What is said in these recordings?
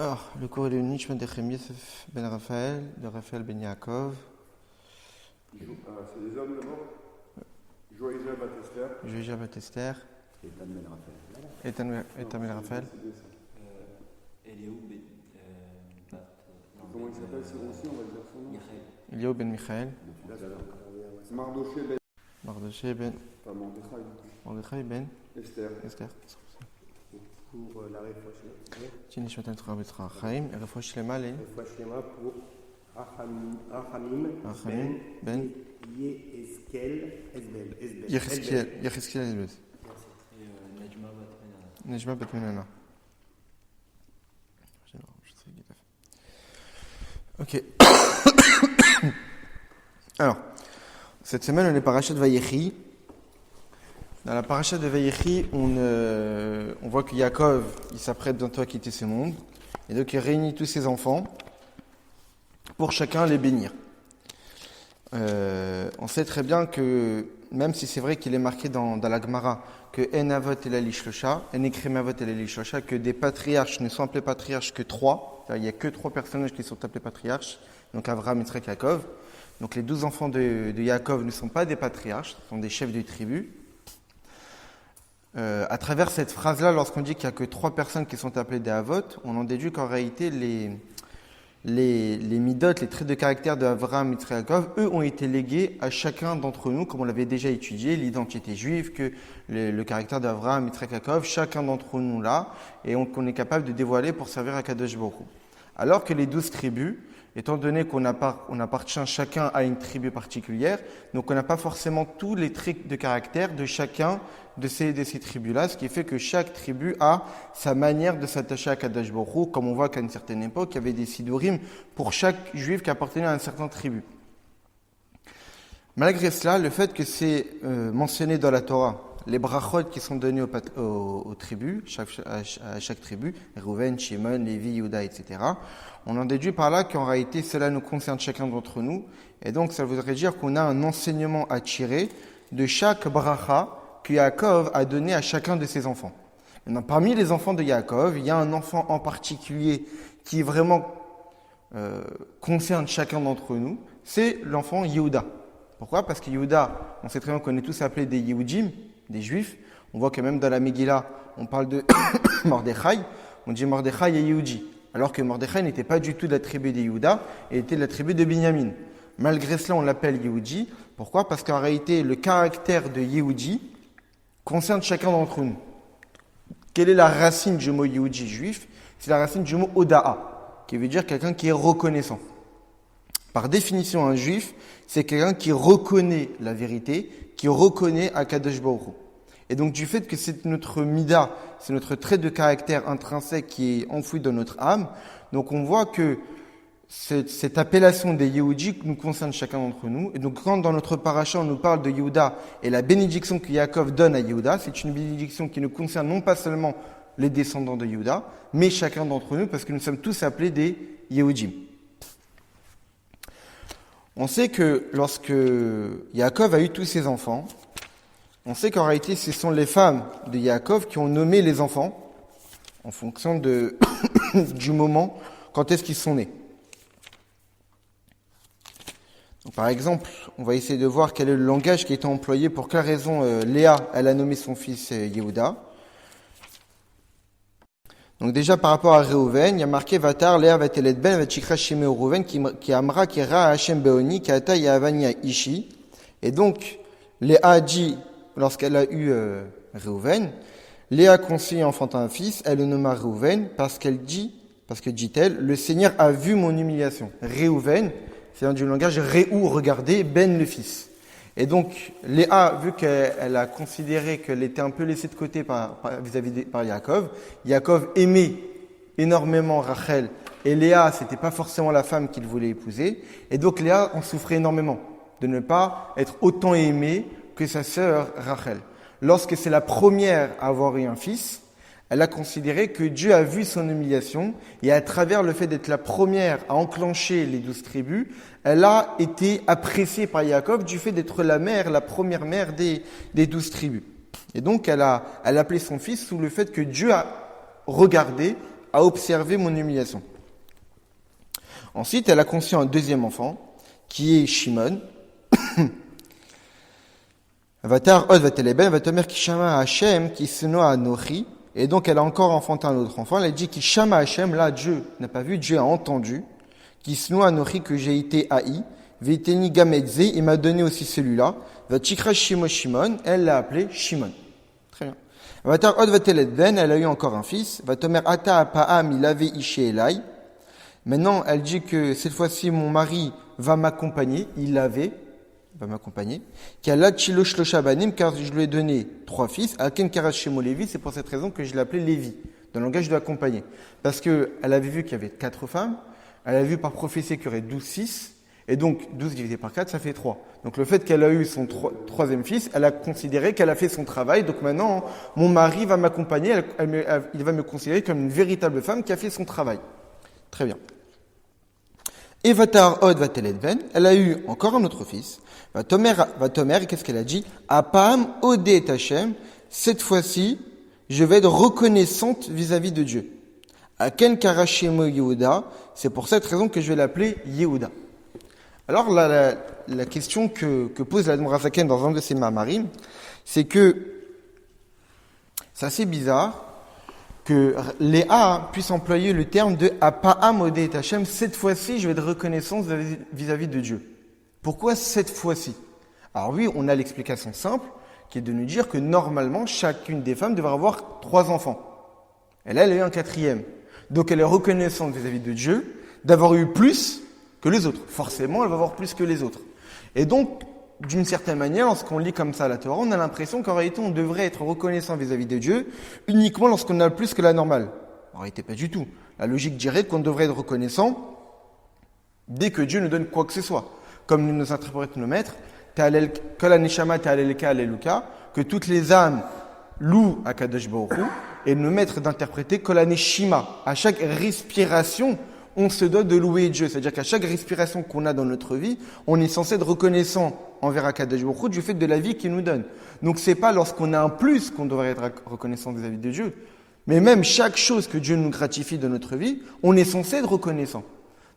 Alors, le cours est le Nishmat de Chem Yosef ben Raphaël, de Raphaël ben Yaakov. C'est des hommes d'abord. Joïja Batester. Joïja Batester. Ethan ben Raphaël. Eliaou ben Comment il s'appelle ce aussi, on va dire son nom. Eliaou ben Michael. Mardoché ben. Mardoché ben. Mordechai ben. Esther. Pour la réflexion. Nishmat Torah Betra Chaim. Et Refouach Shlema les. Refouach Shlema pour Rachamim ben. Yecheskel Ezbel. et Nejma bat Menana. Ok. Alors, cette semaine, on est parachat de Vayechi. Dans la parachat de Vayechi, on voit que Yaakov, il s'apprête bientôt à quitter ce monde. Et donc, il réunit tous ses enfants pour chacun les bénir. On sait très bien que, même si c'est vrai qu'il est marqué dans la Gemara, que En Avot et la Lishlosha, En Ekrem Avot et la Lishlosha, que des patriarches ne sont appelés patriarches que 3. Il n'y a que 3 personnages qui sont appelés patriarches. Donc Avraham, Yitzhak, Yaakov. Donc les 12 enfants de Yaakov ne sont pas des patriarches, ce sont des chefs de tribu. À travers cette phrase-là, lorsqu'on dit qu'il n'y a que 3 personnes qui sont appelées des Avot, on en déduit qu'en réalité, les midot, les traits de caractère de Avraham, Yitzhak, Yaakov, eux ont été légués à chacun d'entre nous, comme on l'avait déjà étudié, l'identité juive, que le caractère d'Avraham, Yitzhak, Yaakov, chacun d'entre nous là, et qu'on est capable de dévoiler pour servir à Kadosh Baruch Hu. Alors que les 12 tribus, étant donné qu'on appartient chacun à une tribu particulière, donc on n'a pas forcément tous les traits de caractère de chacun de ces tribus-là, ce qui fait que chaque tribu a sa manière de s'attacher à Kadosh Baruch Hu, comme on voit qu'à une certaine époque, il y avait des sidurim pour chaque juif qui appartenait à une certaine tribu. Malgré cela, le fait que c'est mentionné dans la Torah, les brachot qui sont donnés aux tribus, à chaque tribu, Reuven, Shimon, Lévi, Yehuda, etc., on en déduit par là qu'en réalité cela nous concerne chacun d'entre nous, et donc ça voudrait dire qu'on a un enseignement à tirer de chaque bracha que Yaakov a donné à chacun de ses enfants. Maintenant, parmi les enfants de Yaakov, il y a un enfant en particulier qui vraiment concerne chacun d'entre nous, c'est l'enfant Yehuda. Pourquoi ? Parce que Yehuda, on sait très bien qu'on est tous appelés des Yehudim, des Juifs. On voit que même dans la Megillah, on parle de Mordechai, on dit Mordechai et Yehudi. Alors que Mordechai n'était pas du tout de la tribu des Yehuda, il était de la tribu de Binyamin. Malgré cela, on l'appelle Yehudi. Pourquoi ? Parce qu'en réalité, le caractère de Yehudi concerne chacun d'entre nous. Quelle est la racine du mot Yehudi juif ? C'est la racine du mot Oda'a, qui veut dire quelqu'un qui est reconnaissant. Par définition, un juif, c'est quelqu'un qui reconnaît la vérité, qui reconnaît Akadosh Baruch Hu. Et donc, du fait que c'est notre mida, c'est notre trait de caractère intrinsèque qui est enfoui dans notre âme, donc on voit que cette appellation des Yehudi nous concerne chacun d'entre nous. Et donc, quand dans notre paracha, on nous parle de Yehuda et la bénédiction que Yaakov donne à Yehuda, c'est une bénédiction qui nous concerne non pas seulement les descendants de Yehuda, mais chacun d'entre nous, parce que nous sommes tous appelés des Yehudim. On sait que lorsque Yaakov a eu tous ses enfants, on sait qu'en réalité, ce sont les femmes de Yaakov qui ont nommé les enfants en fonction du moment quand est-ce qu'ils sont nés. Donc, par exemple, on va essayer de voir quel est le langage qui a été employé, pour quelle raison Léa, elle a nommé son fils Yehuda. Donc déjà par rapport à Reuven, il y a marqué Vatar Léa vatelet ben vatikra shemeu Reuven qui amra qui ra Hashem beoni qui ata yavania ishi. Et donc Léa a dit, lorsqu'elle a eu Reuven, Léa conçut et enfanta un fils, elle le nomma Reuven parce que dit-elle, le Seigneur a vu mon humiliation. Reuven, c'est du langage Réou, regardez, Ben le fils. Et donc, Léa, vu qu'elle a considéré qu'elle était un peu laissée de côté par Yaakov, Yaakov aimait énormément Rachel, et Léa, c'était pas forcément la femme qu'il voulait épouser, et donc Léa en souffrait énormément, de ne pas être autant aimée que sa sœur Rachel. Lorsque c'est la première à avoir eu un fils, elle a considéré que Dieu a vu son humiliation, et à travers le fait d'être la première à enclencher les 12 tribus, elle a été appréciée par Yaakov du fait d'être la première mère des 12 tribus. Et donc elle a appelé son fils sous le fait que Dieu a regardé à observer mon humiliation. Ensuite, elle a conçu un deuxième enfant, qui est Shimon. Vatar od vateleben, vatomer kishama Hashem, qui se noie à Nochi. Et donc, elle a encore enfanté un autre enfant. Elle a dit Kishama Hashem, là, Dieu n'a pas vu, Dieu a entendu. Qui se noie à Nochi, que j'ai été haï. Veiteni gamedze, il m'a donné aussi celui-là. Vatikra Shimon, elle l'a appelé Shimon. Très bien. Vatar od vateleben, elle a eu encore un fils. Vatomer ata apa'am, il avait ishe elai. Maintenant, elle dit que cette fois-ci, mon mari va m'accompagner. Il l'avait, va m'accompagner. Qu'Allah chilo shlosha banim, car je lui ai donné 3 fils. Aken karat shemo Lévi, c'est pour cette raison que je l'ai appelé Lévi, dans le langage de accompagner. Parce que elle avait vu qu'il y avait 4 femmes. Elle a vu par prophétie qu'il y aurait 12 fils. Et donc, 12 divisé par 4, ça fait 3. Donc, le fait qu'elle a eu son troisième fils, elle a considéré qu'elle a fait son travail. Donc, maintenant, mon mari va m'accompagner. Il va me considérer comme une véritable femme qui a fait son travail. Très bien. Et Vatar od vateledben, elle a eu encore un autre fils. Vatomer, qu'est-ce qu'elle a dit? Apam odé Hashem, cette fois-ci, je vais être reconnaissante vis-à-vis de Dieu. Aken karashemo Yehuda, c'est pour cette raison que je vais l'appeler Yehuda. Alors, la question que pose l'Admor HaZaken dans un de ses mamarim, c'est que c'est assez bizarre que Léa puisse employer le terme de Apa'am odé Hashem, cette fois-ci, je vais être reconnaissance vis-à-vis de Dieu. Pourquoi cette fois-ci? Alors oui, on a l'explication simple, qui est de nous dire que normalement, chacune des femmes devrait avoir 3 enfants. Et là, elle a eu un 4e. Donc elle est reconnaissante vis-à-vis de Dieu d'avoir eu plus que les autres. Forcément, elle va avoir plus que les autres. Et donc, d'une certaine manière, lorsqu'on lit comme ça la Torah, on a l'impression qu'en réalité, on devrait être reconnaissant vis-à-vis de Dieu uniquement lorsqu'on a plus que la normale. En réalité, pas du tout. La logique dirait qu'on devrait être reconnaissant dès que Dieu nous donne quoi que ce soit. Comme nous interprètent nos maîtres, que la neshama ta'alelka aleluka, que toutes les âmes louent à Kadosh Baruch Hu, et nos maîtres d'interpréter que la neshima, à chaque respiration, on se doit de louer Dieu. C'est-à-dire qu'à chaque respiration qu'on a dans notre vie, on est censé être reconnaissant envers Akadosh Baruch Hu du fait de la vie qu'il nous donne. Donc c'est pas lorsqu'on a un plus qu'on devrait être reconnaissant vis-à-vis de Dieu, mais même chaque chose que Dieu nous gratifie de notre vie, on est censé être reconnaissant.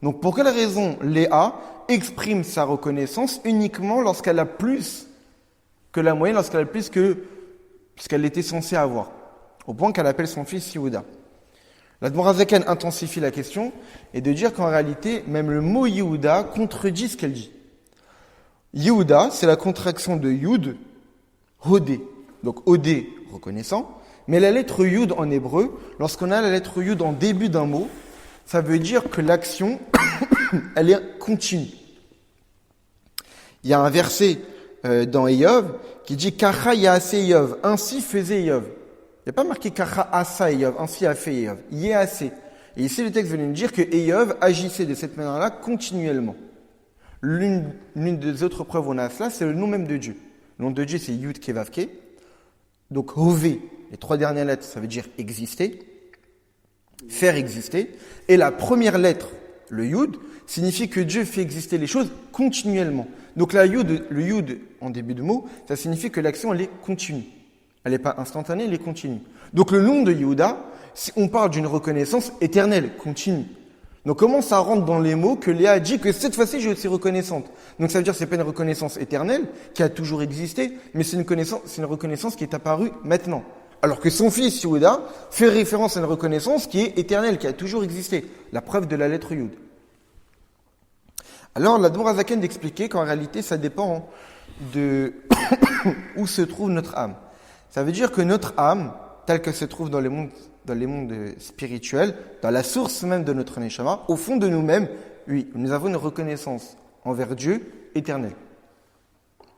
Donc pour quelle raison Léa exprime sa reconnaissance uniquement lorsqu'elle a plus que la moyenne, lorsqu'elle a plus que ce qu'elle était censée avoir, au point qu'elle appelle son fils Yehuda. L'Admor HaZaken intensifie la question et de dire qu'en réalité, même le mot Yehuda contredit ce qu'elle dit. Yehuda, c'est la contraction de Yud, Hodé. Donc Hodé, reconnaissant. Mais la lettre Yud en hébreu, lorsqu'on a la lettre Yud en début d'un mot, ça veut dire que l'action, elle est continue. Il y a un verset dans Eïov qui dit « Kacha yaase Eïov » ainsi faisait Eïov. Il n'y a pas marqué « Kacha asa Eïov » ainsi a fait Eïov. Yaase. Et ici, le texte veut nous dire que Eïov agissait de cette manière-là continuellement. L'une des autres preuves où on a cela, c'est le nom même de Dieu. Le nom de Dieu, c'est Yud Kevavke. Donc, Hové, les 3 dernières lettres, ça veut dire exister, faire exister. Et la première lettre, le Yud, signifie que Dieu fait exister les choses continuellement. Donc, le Yud, en début de mot, ça signifie que l'action, elle est continue. Elle n'est pas instantanée, elle est continue. Donc, le nom de Yehuda, on parle d'une reconnaissance éternelle, continue. Donc, comment ça rentre dans les mots que Léa a dit que cette fois-ci, je suis reconnaissante? Donc, ça veut dire que c'est pas une reconnaissance éternelle, qui a toujours existé, mais c'est une reconnaissance qui est apparue maintenant. Alors que son fils, Yehuda, fait référence à une reconnaissance qui est éternelle, qui a toujours existé. La preuve de la lettre Yud. Alors, l'Admor HaZaken d'expliquer qu'en réalité, ça dépend de où se trouve notre âme. Ça veut dire que notre âme, telle qu'elle se trouve dans les mondes spirituels, dans la source même de notre neshama, au fond de nous-mêmes, oui, nous avons une reconnaissance envers Dieu éternelle.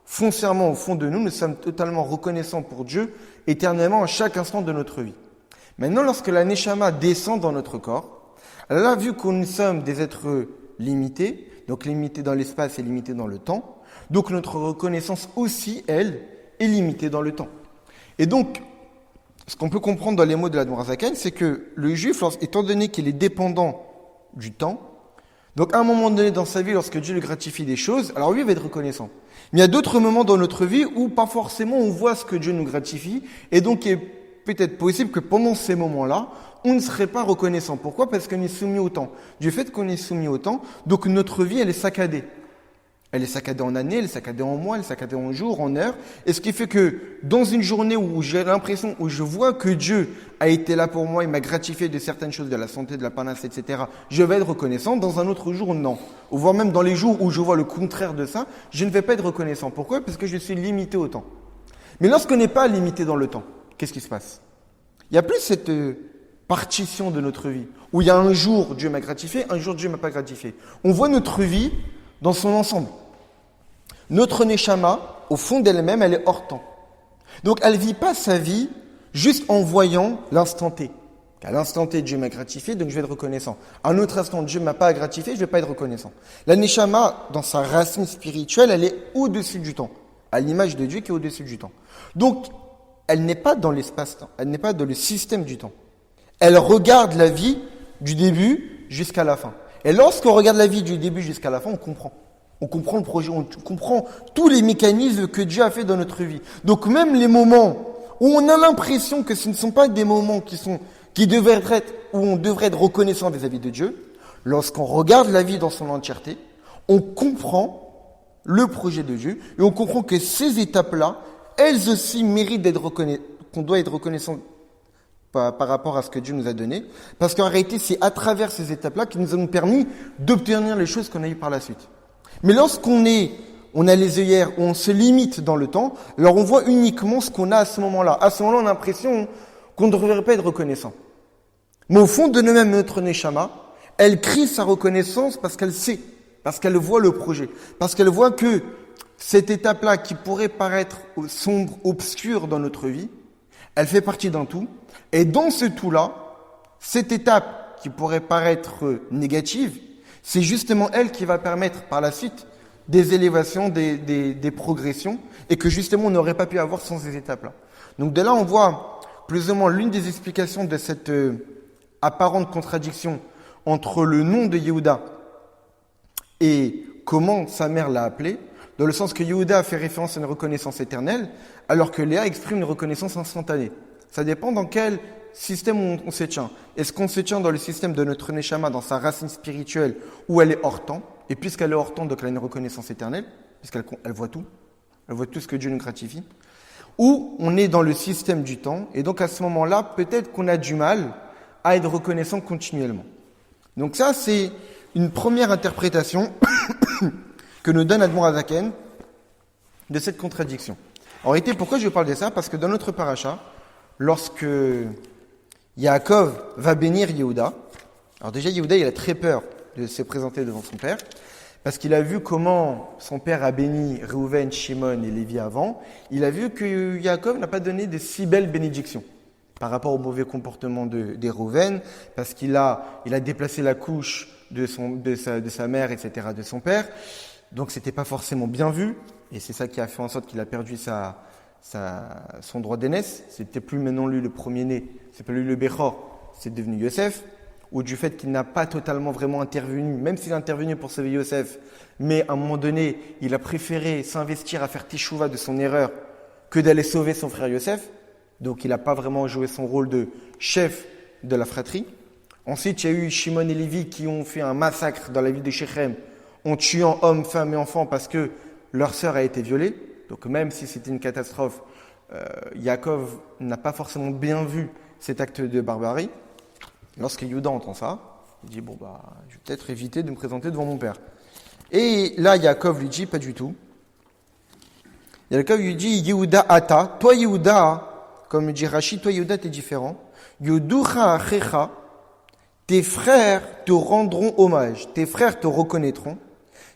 Foncièrement, au fond de nous, nous sommes totalement reconnaissants pour Dieu éternellement à chaque instant de notre vie. Maintenant, lorsque la neshama descend dans notre corps, elle a vu que nous sommes des êtres limités, donc limités dans l'espace et limités dans le temps, donc notre reconnaissance aussi, elle, est limitée dans le temps. Et donc, ce qu'on peut comprendre dans les mots de l'Admor HaZaken, c'est que le juif, étant donné qu'il est dépendant du temps, donc à un moment donné dans sa vie, lorsque Dieu lui gratifie des choses, alors lui, il va être reconnaissant. Mais il y a d'autres moments dans notre vie où pas forcément on voit ce que Dieu nous gratifie, et donc il est peut-être possible que pendant ces moments-là, on ne serait pas reconnaissant. Pourquoi ? Parce qu'on est soumis au temps. Du fait qu'on est soumis au temps, donc notre vie, elle est saccadée. Elle est saccadée en années, elle est saccadée en mois, elle est saccadée en jours, en heures. Et ce qui fait que dans une journée où j'ai l'impression, où je vois que Dieu a été là pour moi, il m'a gratifié de certaines choses, de la santé, de la parnasse, etc., je vais être reconnaissant. Dans un autre jour, non. Ou voire même dans les jours où je vois le contraire de ça, je ne vais pas être reconnaissant. Pourquoi ? Parce que je suis limité au temps. Mais lorsqu'on n'est pas limité dans le temps, qu'est-ce qui se passe ? Il n'y a plus cette partition de notre vie, où il y a un jour Dieu m'a gratifié, un jour Dieu m'a pas gratifié. On voit notre vie dans son ensemble. Notre neshama, au fond d'elle-même, elle est hors temps. Donc elle ne vit pas sa vie juste en voyant l'instant T. À l'instant T, Dieu m'a gratifié, donc je vais être reconnaissant. À un autre instant, Dieu ne m'a pas gratifié, je ne vais pas être reconnaissant. La neshama, dans sa racine spirituelle, elle est au-dessus du temps, à l'image de Dieu qui est au-dessus du temps. Donc, elle n'est pas dans l'espace-temps, elle n'est pas dans le système du temps. Elle regarde la vie du début jusqu'à la fin. Et lorsqu'on regarde la vie du début jusqu'à la fin, on comprend. On comprend le projet, on comprend tous les mécanismes que Dieu a fait dans notre vie. Donc même les moments où on a l'impression que ce ne sont pas des moments qui devraient être, où on devrait être reconnaissant vis-à-vis de Dieu, lorsqu'on regarde la vie dans son entièreté, on comprend le projet de Dieu et on comprend que ces étapes-là, elles aussi méritent qu'on doit être reconnaissant par rapport à ce que Dieu nous a donné. Parce qu'en réalité, c'est à travers ces étapes-là qui nous ont permis d'obtenir les choses qu'on a eues par la suite. Mais lorsqu'on a les œillères, où on se limite dans le temps, alors on voit uniquement ce qu'on a à ce moment-là. À ce moment-là, on a l'impression qu'on ne devrait pas être reconnaissant. Mais au fond de nous-mêmes, notre neshama, elle crie sa reconnaissance parce qu'elle sait, parce qu'elle voit le projet, parce qu'elle voit que cette étape-là qui pourrait paraître sombre, obscure dans notre vie, elle fait partie d'un tout. Et dans ce tout-là, cette étape qui pourrait paraître négative, c'est justement elle qui va permettre par la suite des élévations, des progressions, et que justement on n'aurait pas pu avoir sans ces étapes-là. Donc de là, on voit plus ou moins l'une des explications de cette apparente contradiction entre le nom de Yehuda et comment sa mère l'a appelé, dans le sens que Yehuda fait référence à une reconnaissance éternelle, alors que Léa exprime une reconnaissance instantanée. Ça dépend dans quel système on se tient. Est-ce qu'on se tient dans le système de notre neshama, dans sa racine spirituelle, où elle est hors temps, et puisqu'elle est hors temps, donc elle a une reconnaissance éternelle, puisqu'elle voit tout, elle voit tout ce que Dieu nous gratifie, ou on est dans le système du temps, et donc à ce moment-là, peut-être qu'on a du mal à être reconnaissant continuellement. Donc ça, c'est une première interprétation que nous donne Admor Hazaken de cette contradiction. En réalité, pourquoi je parle de ça ? Parce que dans notre paracha, lorsque Yaakov va bénir Yehuda, alors déjà Yehuda, il a très peur de se présenter devant son père, parce qu'il a vu comment son père a béni Reuven, Shimon et Lévi avant. Il a vu que Yaakov n'a pas donné de si belles bénédictions par rapport au mauvais comportement des Reuven, parce qu'il a déplacé la couche de sa mère, etc., de son père. Donc c'était pas forcément bien vu, et c'est ça qui a fait en sorte qu'il a perdu son droit d'aînesse. C'était plus maintenant lui le premier-né, c'est pas lui le Bechor, c'est devenu Yosef. Ou du fait qu'il n'a pas totalement vraiment intervenu, même s'il a intervenu pour sauver Yosef, mais à un moment donné, il a préféré s'investir à faire teshuva de son erreur que d'aller sauver son frère Yosef. Donc il n'a pas vraiment joué son rôle de chef de la fratrie. Ensuite, il y a eu Shimon et Lévi qui ont fait un massacre dans la ville de Shechem en tuant hommes, femmes et enfants parce que leur sœur a été violée. Donc même si c'était une catastrophe, Yaakov n'a pas forcément bien vu cet acte de barbarie. Lorsque Yehuda entend ça, il dit, je vais peut-être éviter de me présenter devant mon père. Et là, Yaakov lui dit, pas du tout. Yaakov lui dit, Yehuda ata, toi Yehuda, comme dit Rashi, toi Yehuda, t'es différent. Yehuducha achecha, tes frères te rendront hommage, tes frères te reconnaîtront.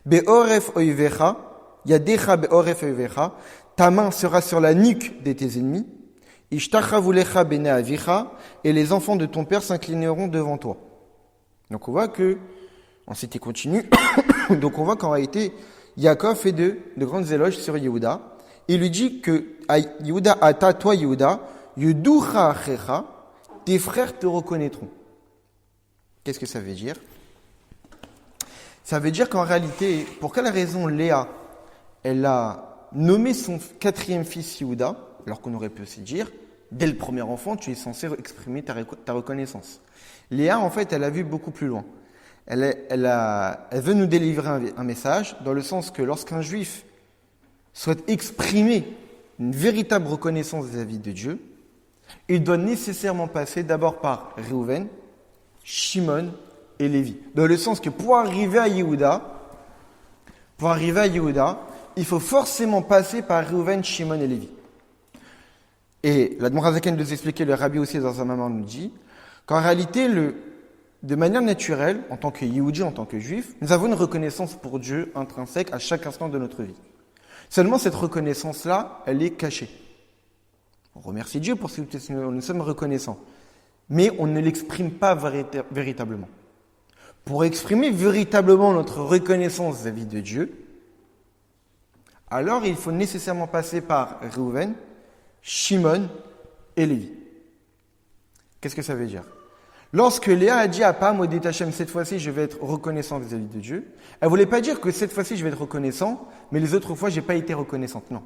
Be'oref oivecha, yadecha be'oref oivecha, ta main sera sur la nuque de tes ennemis. Ishtachavulecha bene avicha, et les enfants de ton père s'inclineront devant toi. Donc on voit que, ensuite il continue, donc on voit qu'en réalité, Yaakov fait de grandes éloges sur Yehuda. Il lui dit que, Yehuda ata, toi Yehuda, Yehuducha achecha, tes frères te reconnaîtront. Qu'est-ce que ça veut dire ? Ça veut dire qu'en réalité, pour quelle raison Léa, elle a nommé son quatrième fils Yehuda, alors qu'on aurait pu aussi dire Dès le premier enfant, tu es censé exprimer ta reconnaissance. Léa, en fait, elle a vu beaucoup plus loin. Elle veut nous délivrer un message dans le sens que lorsqu'un juif souhaite exprimer une véritable reconnaissance vis-à-vis de Dieu, il doit nécessairement passer d'abord par Réhouven, Shimon et Lévi. Dans le sens que pour arriver à Yehuda, il faut forcément passer par Réhouven, Shimon et Lévi. Et l'Admor Zaken nous expliquait, le Rabbi aussi dans sa maman nous dit, qu'en réalité, de manière naturelle, en tant que Yehudi, en tant que juif, nous avons une reconnaissance pour Dieu intrinsèque à chaque instant de notre vie. Seulement cette reconnaissance-là, elle est cachée. On remercie Dieu pour ce que nous sommes reconnaissants. Mais on ne l'exprime pas véritablement. Pour exprimer véritablement notre reconnaissance vis-à-vis de Dieu, alors il faut nécessairement passer par Réhouven, Shimon et Lévi. Qu'est-ce que ça veut dire? Lorsque Léa a dit à Pam, Odé Hachem, cette fois-ci je vais être reconnaissant vis-à-vis de Dieu, elle ne voulait pas dire que cette fois-ci je vais être reconnaissant, mais les autres fois je n'ai pas été reconnaissante. Non.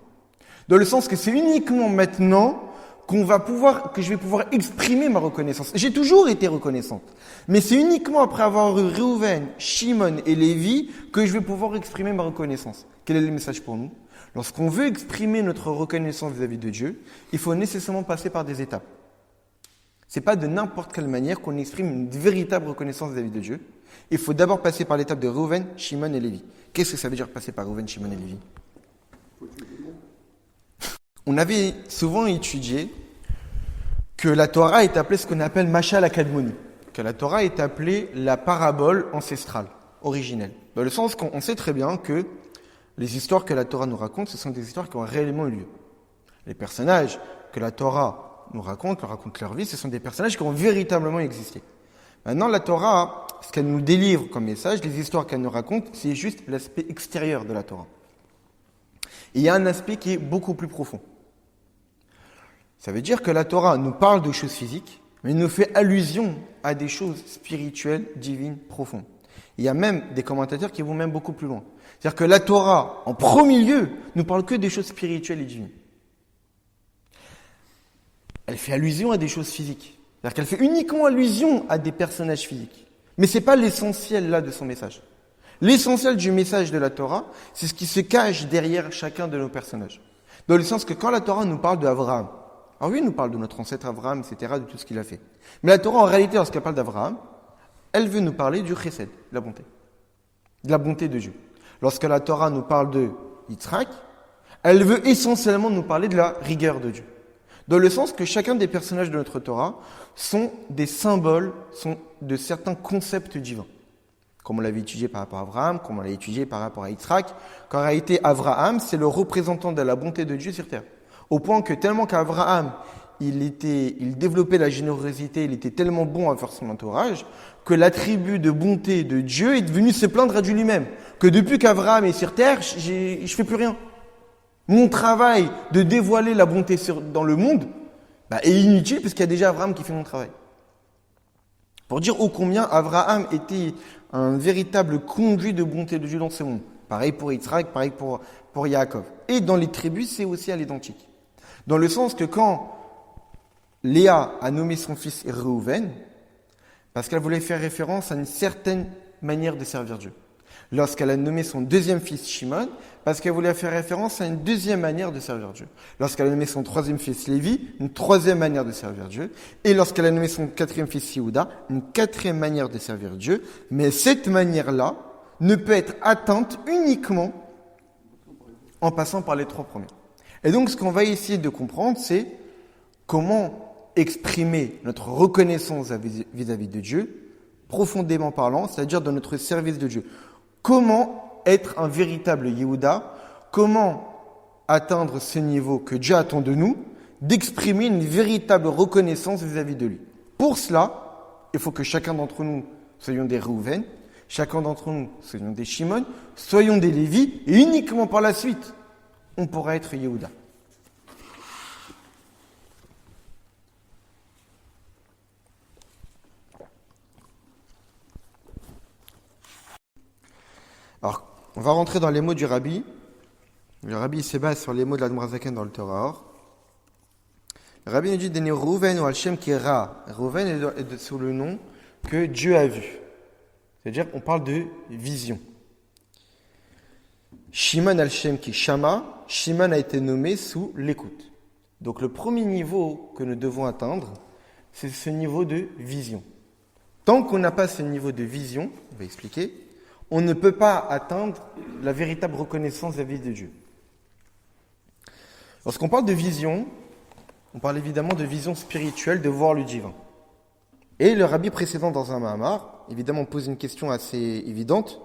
Dans le sens que c'est uniquement maintenant que je vais pouvoir exprimer ma reconnaissance. J'ai toujours été reconnaissante. Mais c'est uniquement après avoir eu Réhouven, Shimon et Lévi que je vais pouvoir exprimer ma reconnaissance. Quel est le message pour nous? Lorsqu'on veut exprimer notre reconnaissance vis-à-vis de Dieu, il faut nécessairement passer par des étapes. C'est pas de n'importe quelle manière qu'on exprime une véritable reconnaissance vis-à-vis de Dieu. Il faut d'abord passer par l'étape de Réhouven, Shimon et Lévi. Qu'est-ce que ça veut dire passer par Réhouven, Shimon et Lévi? On avait souvent étudié que la Torah est appelée ce qu'on appelle Mashal Akadmoni, que la Torah est appelée la parabole ancestrale, originelle. Dans le sens qu'on sait très bien que les histoires que la Torah nous raconte, ce sont des histoires qui ont réellement eu lieu. Les personnages que la Torah nous raconte leur vie, ce sont des personnages qui ont véritablement existé. Maintenant, la Torah, ce qu'elle nous délivre comme message, les histoires qu'elle nous raconte, c'est juste l'aspect extérieur de la Torah. Et il y a un aspect qui est beaucoup plus profond. Ça veut dire que la Torah nous parle de choses physiques, mais nous fait allusion à des choses spirituelles, divines, profondes. Il y a même des commentateurs qui vont même beaucoup plus loin. C'est-à-dire que la Torah, en premier lieu, nous parle que des choses spirituelles et divines. Elle fait allusion à des choses physiques. C'est-à-dire qu'elle fait uniquement allusion à des personnages physiques. Mais ce n'est pas l'essentiel là de son message. L'essentiel du message de la Torah, c'est ce qui se cache derrière chacun de nos personnages. Dans le sens que quand la Torah nous parle d'Abraham, alors oui, elle nous parle de notre ancêtre Abraham, etc., de tout ce qu'il a fait. Mais la Torah, en réalité, lorsqu'elle parle d'Abraham, elle veut nous parler du chesed, de la bonté de Dieu. Lorsque la Torah nous parle de Yitzhak, elle veut essentiellement nous parler de la rigueur de Dieu. Dans le sens que chacun des personnages de notre Torah sont des symboles, sont de certains concepts divins. Comme on l'avait étudié par rapport à Abraham, comme on l'a étudié par rapport à Yitzhak, qu'en réalité, Abraham, c'est le représentant de la bonté de Dieu sur terre. Au point que tellement qu'Abraham, il développait la générosité, il était tellement bon à faire son entourage, que l'attribut de bonté de Dieu est venu se plaindre à Dieu lui-même. Que depuis qu'Abraham est sur terre, je fais plus rien. Mon travail de dévoiler la bonté dans le monde est inutile parce qu'il y a déjà Abraham qui fait mon travail. Pour dire ô combien Abraham était un véritable conduit de bonté de Dieu dans ce monde. Pareil pour Yitzhak, pareil pour Yaakov. Et dans les tribus, c'est aussi à l'identique. Dans le sens que quand Léa a nommé son fils Réhouven, parce qu'elle voulait faire référence à une certaine manière de servir Dieu. Lorsqu'elle a nommé son deuxième fils Shimon, parce qu'elle voulait faire référence à une deuxième manière de servir Dieu. Lorsqu'elle a nommé son troisième fils Lévi, une troisième manière de servir Dieu. Et lorsqu'elle a nommé son quatrième fils Yehuda, une quatrième manière de servir Dieu. Mais cette manière-là ne peut être atteinte uniquement en passant par les trois premières. Et donc ce qu'on va essayer de comprendre, c'est comment exprimer notre reconnaissance vis-à-vis de Dieu, profondément parlant, c'est-à-dire dans notre service de Dieu. Comment être un véritable Yehuda? Comment atteindre ce niveau que Dieu attend de nous, d'exprimer une véritable reconnaissance vis-à-vis de lui? Pour cela, il faut que chacun d'entre nous soyons des Réhouven, chacun d'entre nous soyons des Shimon, soyons des Lévi, et uniquement par la suite, on pourra être Yehuda. Alors, on va rentrer dans les mots du Rabbi. Le Rabbi se base sur les mots de l'Admor Zaken dans le Torah. Rabbi nous dit Deni Rouven ou Al-Shem qui est Ra. Rouven est sous le nom que Dieu a vu. C'est-à-dire qu'on parle de vision. Shimon Al-Shem qui est Shama. Shimon a été nommé sous l'écoute. Donc le premier niveau que nous devons atteindre, c'est ce niveau de vision. Tant qu'on n'a pas ce niveau de vision, on va expliquer, on ne peut pas atteindre la véritable reconnaissance vis-à-vis de Dieu. Lorsqu'on parle de vision, on parle évidemment de vision spirituelle, de voir le divin. Et le rabbi précédent dans un Mahamar, évidemment, pose une question assez évidente,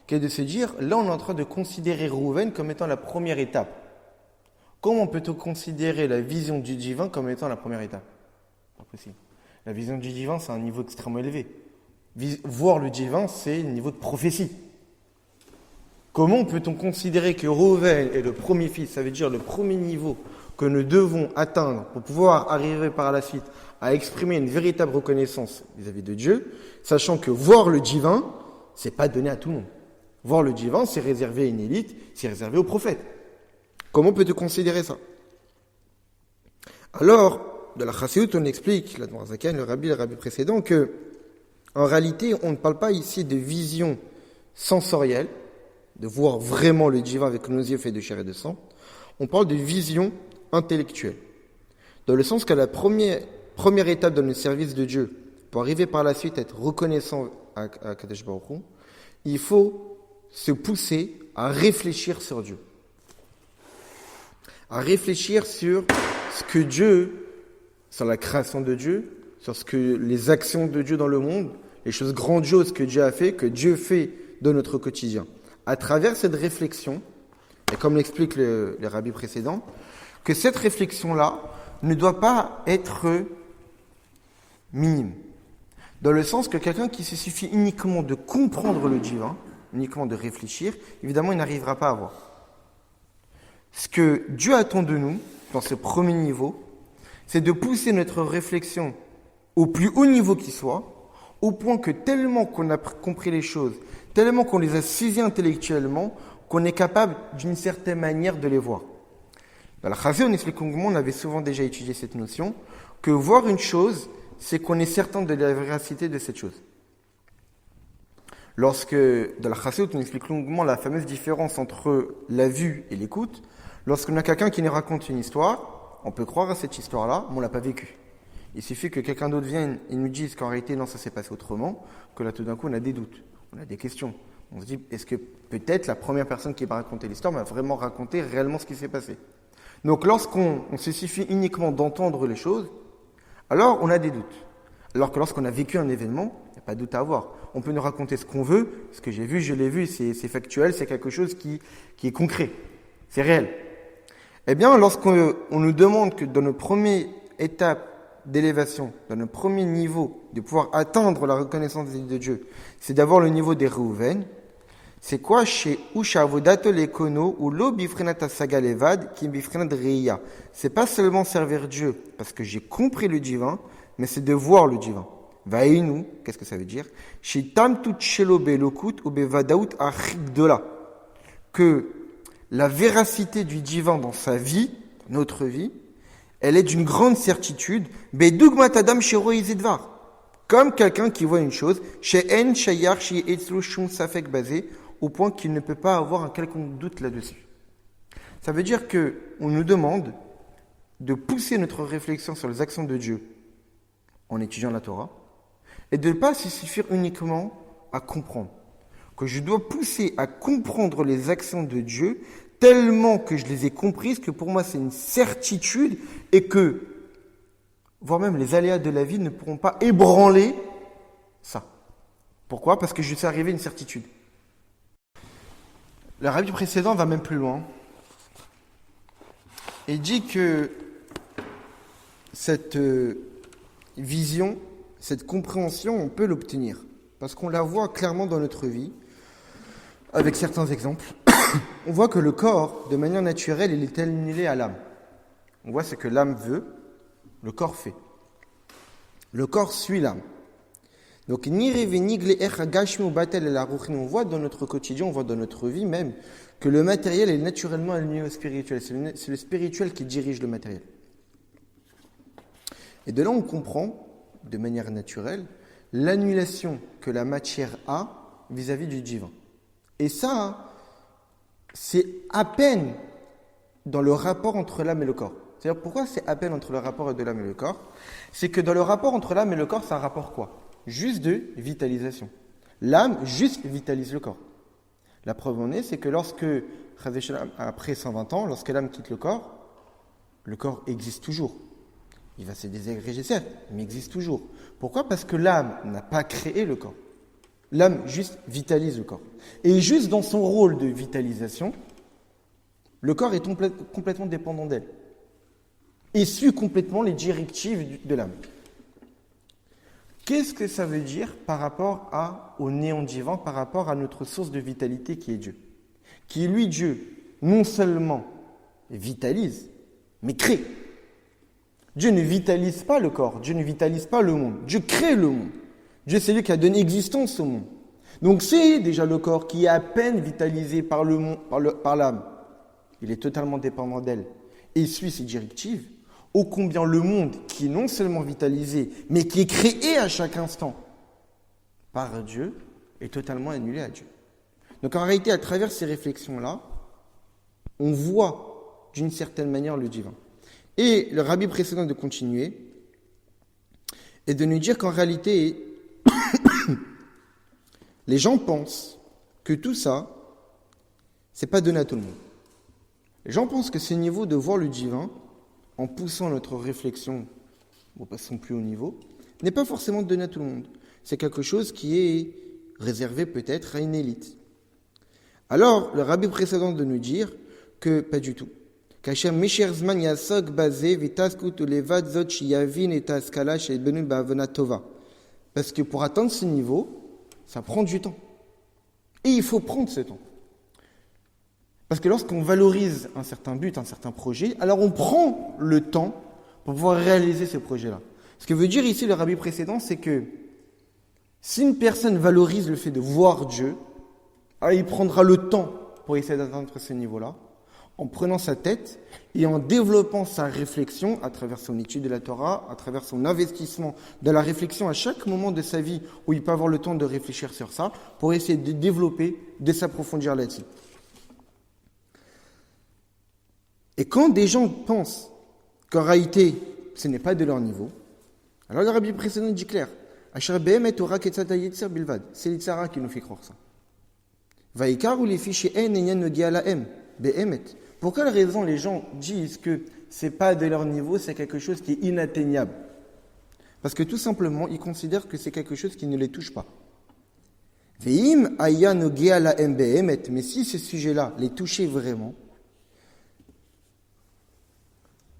qui est de se dire, là on est en train de considérer Rouven comme étant la première étape. Comment peut-on considérer la vision du divin comme étant la première étape? Pas possible. La vision du divin, c'est un niveau extrêmement élevé. Voir le divin, c'est le niveau de prophétie. Comment peut-on considérer que Rouven est le premier fils, ça veut dire le premier niveau que nous devons atteindre pour pouvoir arriver par la suite à exprimer une véritable reconnaissance vis-à-vis de Dieu, sachant que voir le divin, c'est pas donné à tout le monde. Voir le divin, c'est réservé à une élite, c'est réservé aux prophètes. Comment peut-on considérer ça? Alors, de la Chassidut, on explique, la Noirzakan, le rabbi précédent, que en réalité, on ne parle pas ici de vision sensorielle, de voir vraiment le divin avec nos yeux faits de chair et de sang. On parle de vision intellectuelle. Dans le sens que la première étape dans le service de Dieu, pour arriver par la suite à être reconnaissant à Kadosh Baruch Hu, il faut se pousser à réfléchir sur Dieu. À réfléchir sur ce que Dieu, sur la création de Dieu, sur ce que les actions de Dieu dans le monde, les choses grandioses que Dieu a fait, que Dieu fait dans notre quotidien. À travers cette réflexion, et comme l'explique le rabbi précédent, que cette réflexion-là ne doit pas être minime. Dans le sens que quelqu'un qui se suffit uniquement de comprendre le divin, uniquement de réfléchir, évidemment, il n'arrivera pas à voir. Ce que Dieu attend de nous, dans ce premier niveau, c'est de pousser notre réflexion au plus haut niveau qui soit, au point que tellement qu'on a compris les choses, tellement qu'on les a saisies intellectuellement, qu'on est capable d'une certaine manière de les voir. Dans la Chazé, on explique longuement, on avait souvent déjà étudié cette notion, que voir une chose, c'est qu'on est certain de la véracité de cette chose. Lorsque, dans la Chassidut, on explique longuement la fameuse différence entre la vue et l'écoute. Lorsqu'on a quelqu'un qui nous raconte une histoire, on peut croire à cette histoire-là, mais on ne l'a pas vécue. Il suffit que quelqu'un d'autre vienne et nous dise qu'en réalité, non, ça s'est passé autrement, que là, tout d'un coup, on a des doutes, on a des questions. On se dit, est-ce que peut-être la première personne qui va raconter l'histoire m'a vraiment raconté réellement ce qui s'est passé? Donc, lorsqu'on se suffit uniquement d'entendre les choses, alors on a des doutes. Alors que lorsqu'on a vécu un événement, il n'y a pas de doute à avoir. On peut nous raconter ce qu'on veut, ce que j'ai vu, je l'ai vu, c'est factuel, c'est quelque chose qui est concret, c'est réel. Eh bien, lorsqu'on nous demande que dans nos premières étapes d'élévation, dans notre premier niveau de pouvoir atteindre la reconnaissance de Dieu, c'est d'avoir le niveau des Reuven, c'est quoi chez Usha Avodato Lekono ou Lo Bifrenata Sagalevad qui Bifrenat Reia? C'est pas seulement servir Dieu parce que j'ai compris le divin, mais c'est de voir le divin. Vaïnu, qu'est-ce que ça veut dire? Shitam tout shelo belokut ou bevadaout achigdola. Que la véracité du divin dans sa vie, notre vie, elle est d'une grande certitude. Bedugmatadam shero izedvar. Comme quelqu'un qui voit une chose, chez En Shayar, chez Etzlu Shum Safek basé, au point qu'il ne peut pas avoir un quelconque doute là-dessus. Ça veut dire que on nous demande de pousser notre réflexion sur les actions de Dieu en étudiant la Torah, et de ne pas se suffire uniquement à comprendre. Que je dois pousser à comprendre les actions de Dieu tellement que je les ai comprises, que pour moi c'est une certitude, et que, voire même les aléas de la vie ne pourront pas ébranler ça. Pourquoi? Parce que je suis arrivé à une certitude. Le rabbi précédent va même plus loin et dit que cette vision, cette compréhension, on peut l'obtenir parce qu'on la voit clairement dans notre vie avec certains exemples. On voit que le corps, de manière naturelle, il est annulé à l'âme. On voit ce que l'âme veut, le corps fait. Le corps suit l'âme. Donc, on voit dans notre quotidien, on voit dans notre vie même, que le matériel est naturellement aligné au spirituel. C'est le spirituel qui dirige le matériel. Et de là, on comprend, de manière naturelle, l'annulation que la matière a vis-à-vis du divin. Et ça, c'est à peine dans le rapport entre l'âme et le corps. C'est-à-dire, pourquoi c'est à peine entre le rapport de l'âme et le corps? C'est que dans le rapport entre l'âme et le corps, c'est un rapport quoi? Juste de vitalisation. L'âme juste vitalise le corps. La preuve en est, c'est que lorsque, après 120 ans, lorsque l'âme quitte le corps existe toujours. Il va se désagréger, certes, mais existe toujours. Pourquoi? Parce que l'âme n'a pas créé le corps. L'âme juste vitalise le corps. Et juste dans son rôle de vitalisation, le corps est complètement dépendant d'elle. Et suit complètement les directives de l'âme. Qu'est-ce que ça veut dire par rapport au néant divin, par rapport à notre source de vitalité qui est Dieu? Qui, lui, Dieu, non seulement vitalise, mais crée. Dieu ne vitalise pas le corps, Dieu ne vitalise pas le monde, Dieu crée le monde. Dieu, c'est lui qui a donné existence au monde. Donc c'est déjà le corps qui est à peine vitalisé par l'âme. Il est totalement dépendant d'elle et suit ses directives. Ô combien le monde qui est non seulement vitalisé, mais qui est créé à chaque instant par Dieu, est totalement annulé à Dieu. Donc en réalité, à travers ces réflexions-là, on voit d'une certaine manière le divin. Et le rabbi précédent de continuer et de nous dire qu'en réalité, les gens pensent que tout ça, c'est pas donné à tout le monde. Les gens pensent que ce niveau de voir le divin, en poussant notre réflexion au passons plus haut niveau, n'est pas forcément donné à tout le monde. C'est quelque chose qui est réservé peut-être à une élite. Alors, le rabbi précédent de nous dire que pas du tout. Parce que pour atteindre ce niveau, ça prend du temps. Et il faut prendre ce temps. Parce que lorsqu'on valorise un certain but, un certain projet, alors on prend le temps pour pouvoir réaliser ce projet-là. Ce que veut dire ici le rabbi précédent, c'est que si une personne valorise le fait de voir Dieu, alors il prendra le temps pour essayer d'atteindre ce niveau-là, en prenant sa tête et en développant sa réflexion à travers son étude de la Torah, à travers son investissement dans la réflexion à chaque moment de sa vie où il peut avoir le temps de réfléchir sur ça, pour essayer de développer, de s'approfondir là-dessus. Et quand des gens pensent qu'en réalité, ce n'est pas de leur niveau, alors le rabbi précédent dit clair, c'est l'Itzara qui nous fait croire ça. Pour quelle raison les gens disent que ce n'est pas de leur niveau, c'est quelque chose qui est inatteignable? Parce que tout simplement, ils considèrent que c'est quelque chose qui ne les touche pas. Mais si ces sujets-là les touchaient vraiment,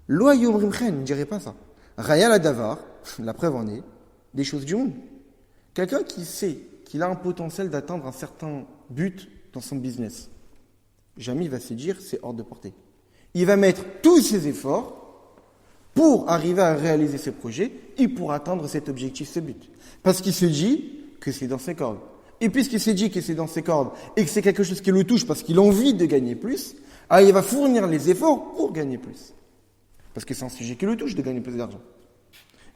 ne dirait pas ça. Raya la davar, la preuve en est, des choses du monde. Quelqu'un qui sait qu'il a un potentiel d'atteindre un certain but dans son business, jamais il va se dire c'est hors de portée. Il va mettre tous ses efforts pour arriver à réaliser ses projets et pour atteindre cet objectif, ce but. Parce qu'il se dit que c'est dans ses cordes. Et puisqu'il s'est dit que c'est dans ses cordes et que c'est quelque chose qui le touche parce qu'il a envie de gagner plus, alors il va fournir les efforts pour gagner plus. Parce que c'est un sujet qui le touche de gagner plus d'argent.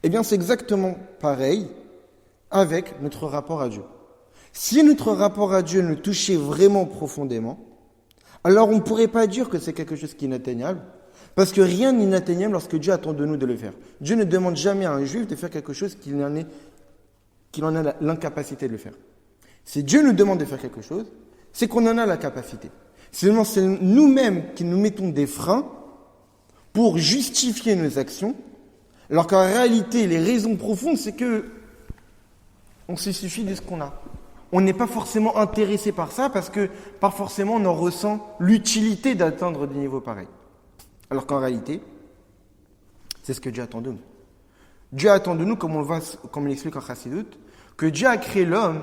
Eh bien, c'est exactement pareil avec notre rapport à Dieu. Si notre rapport à Dieu nous touchait vraiment profondément, alors on ne pourrait pas dire que c'est quelque chose qui est inatteignable, parce que rien n'est inatteignable lorsque Dieu attend de nous de le faire. Dieu ne demande jamais à un juif de faire quelque chose qu'il en a l'incapacité de le faire. Si Dieu nous demande de faire quelque chose, c'est qu'on en a la capacité. Seulement, c'est nous-mêmes qui nous mettons des freins pour justifier nos actions, alors qu'en réalité, les raisons profondes, c'est que on se suffit de ce qu'on a. On n'est pas forcément intéressé par ça, parce que pas forcément on en ressent l'utilité d'atteindre des niveaux pareils. Alors qu'en réalité, c'est ce que Dieu attend de nous. Dieu attend de nous, comme il explique en Chassidut, que Dieu a créé l'homme